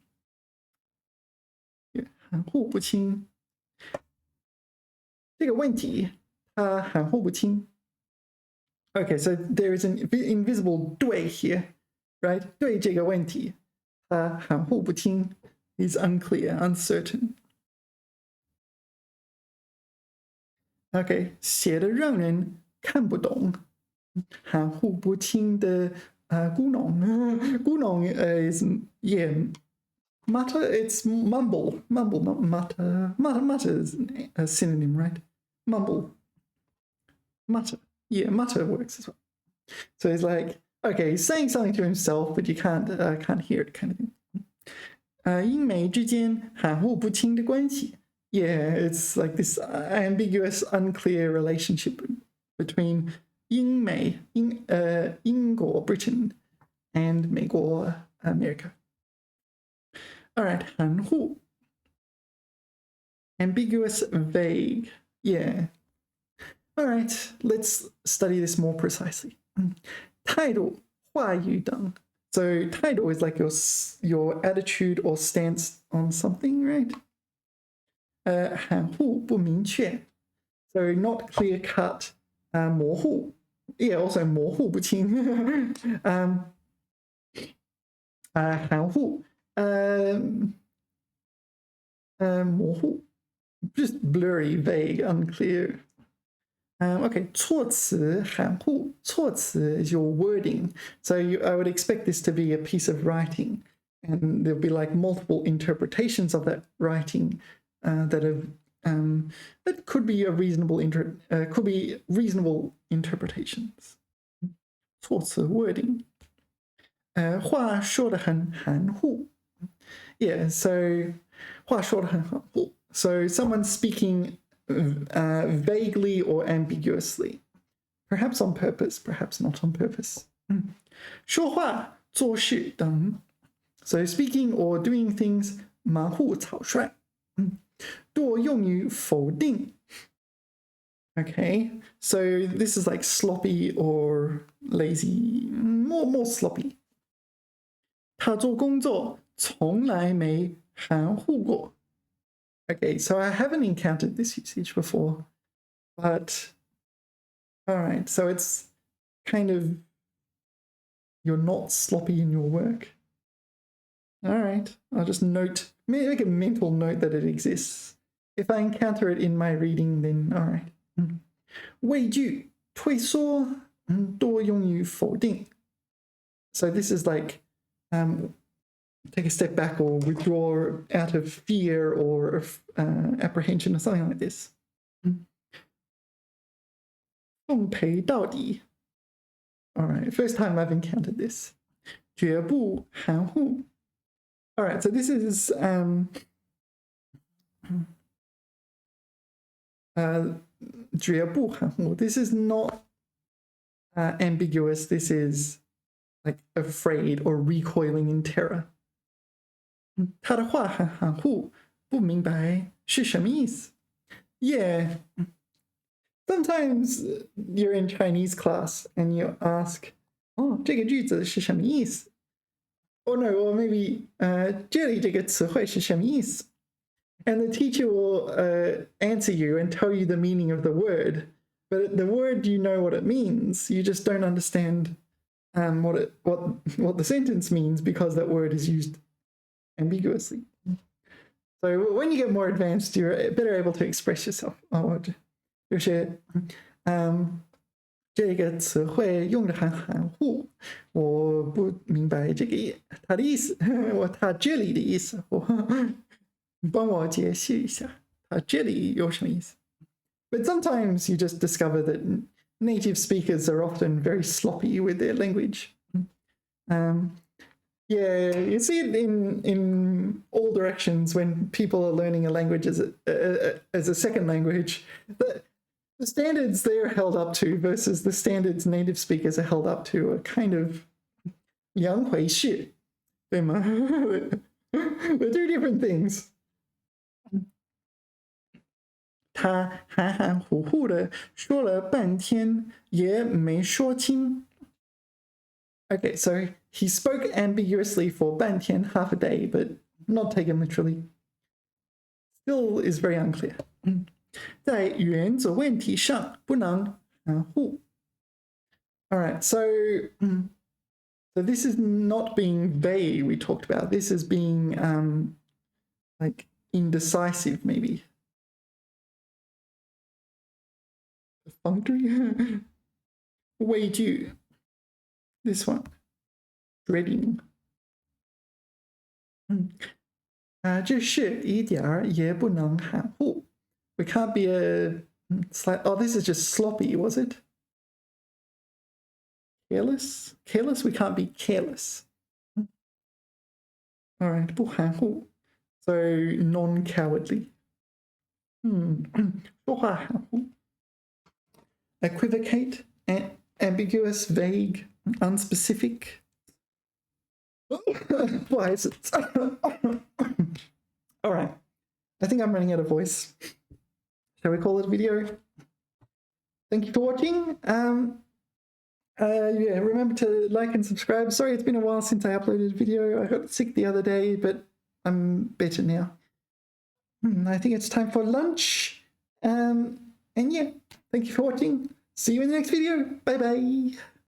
含糊不清. 这个问题含糊不清. Okay, so there is an invisible 对 here, right? 对这个问题含糊不清 is unclear, uncertain. Okay, 写的让人看不懂，含糊不清的咕哝。咕哝 is, yeah, mutter, it's mumble, not mutter. Mutter is a synonym, right? Mumble. Mutter. Yeah, mutter works as well. So he's like, okay, he's saying something to himself, but you can't hear it, kind of thing. 英美之间含糊不清的关系. Yeah, it's like this ambiguous, unclear relationship between 英美, 英国, Britain, and 美国, America. All right, 含糊. Ambiguous, vague. Yeah. All right, let's study this more precisely. 态度, 话语等. So 态度 is like your attitude or stance on something, right? 含糊不明确. So not clear cut, 模糊. Yeah, also 模糊不清. 含糊, 模糊. Just blurry, vague, unclear. Okay, 措辞含糊. 措辞 is your wording. So I would expect this to be a piece of writing, and there'll be like multiple interpretations of that writing that could be reasonable interpretations. 措辞 wording. 话说得很含糊. Yeah, so 话说得很含糊. So someone speaking vaguely or ambiguously, perhaps on purpose, perhaps not on purpose. 说话做事等. So speaking or doing things 马虎草率. 多用于否定. Okay, so this is like sloppy or lazy, more sloppy. 他做工作从来没含糊过. Okay, so I haven't encountered this usage before, but all right, so it's kind of you're not sloppy in your work. All right, I'll just make a mental note that it exists. If I encounter it in my reading, then all right. 畏惧退缩多用于否定. So this is like take a step back or withdraw out of fear or apprehension or something like this. 奉陪到底. All right, first time I've encountered this. 绝不含糊. All right, so this is this is not ambiguous. This is like afraid or recoiling in terror. 他的话很含糊，不明白是什么意思. Yeah. Sometimes you're in Chinese class and you ask, 哦，这个句子是什么意思? Or no, or maybe 这里这个词汇是什么意思? And the teacher will answer you and tell you the meaning of the word. But the word, you know what it means. You just don't understand what the sentence means because that word is used ambiguously. So when you get more advanced, you're better able to express yourself. 就是这个词汇用得很含糊，我不明白这个它的意思，它这里的意思，你帮我解释一下，它这里有什么意思? But sometimes you just discover that native speakers are often very sloppy with their language. Yeah, you see it in all directions when people are learning a language as a second language. The standards they're held up to versus the standards native speakers are held up to are kind of 两回事，对吗? They're two different things. 他含含糊糊的说了半天也没说清. Okay, so he spoke ambiguously for 半天, half a day, but not taken literally. Still is very unclear. 在原则问题上不能含糊. All right, so this is not being vague we talked about. This is being like indecisive maybe. Perfunctory? 畏惧. This one. Dreading. 这是一点儿也不能含糊. We can't be a slight. Oh, this is just sloppy, was it? Careless? Careless? We can't be careless. All right, 不含糊. So non-cowardly. 说话含糊. Equivocate, ambiguous, vague, unspecific. Why is it? All right, I think I'm running out of voice. Shall we call it a video? Thank you for watching. Yeah, remember to like and subscribe. Sorry, it's been a while since I uploaded a video. I got sick the other day, but I'm better now. I think it's time for lunch. And yeah, thank you for watching. See you in the next video. Bye bye.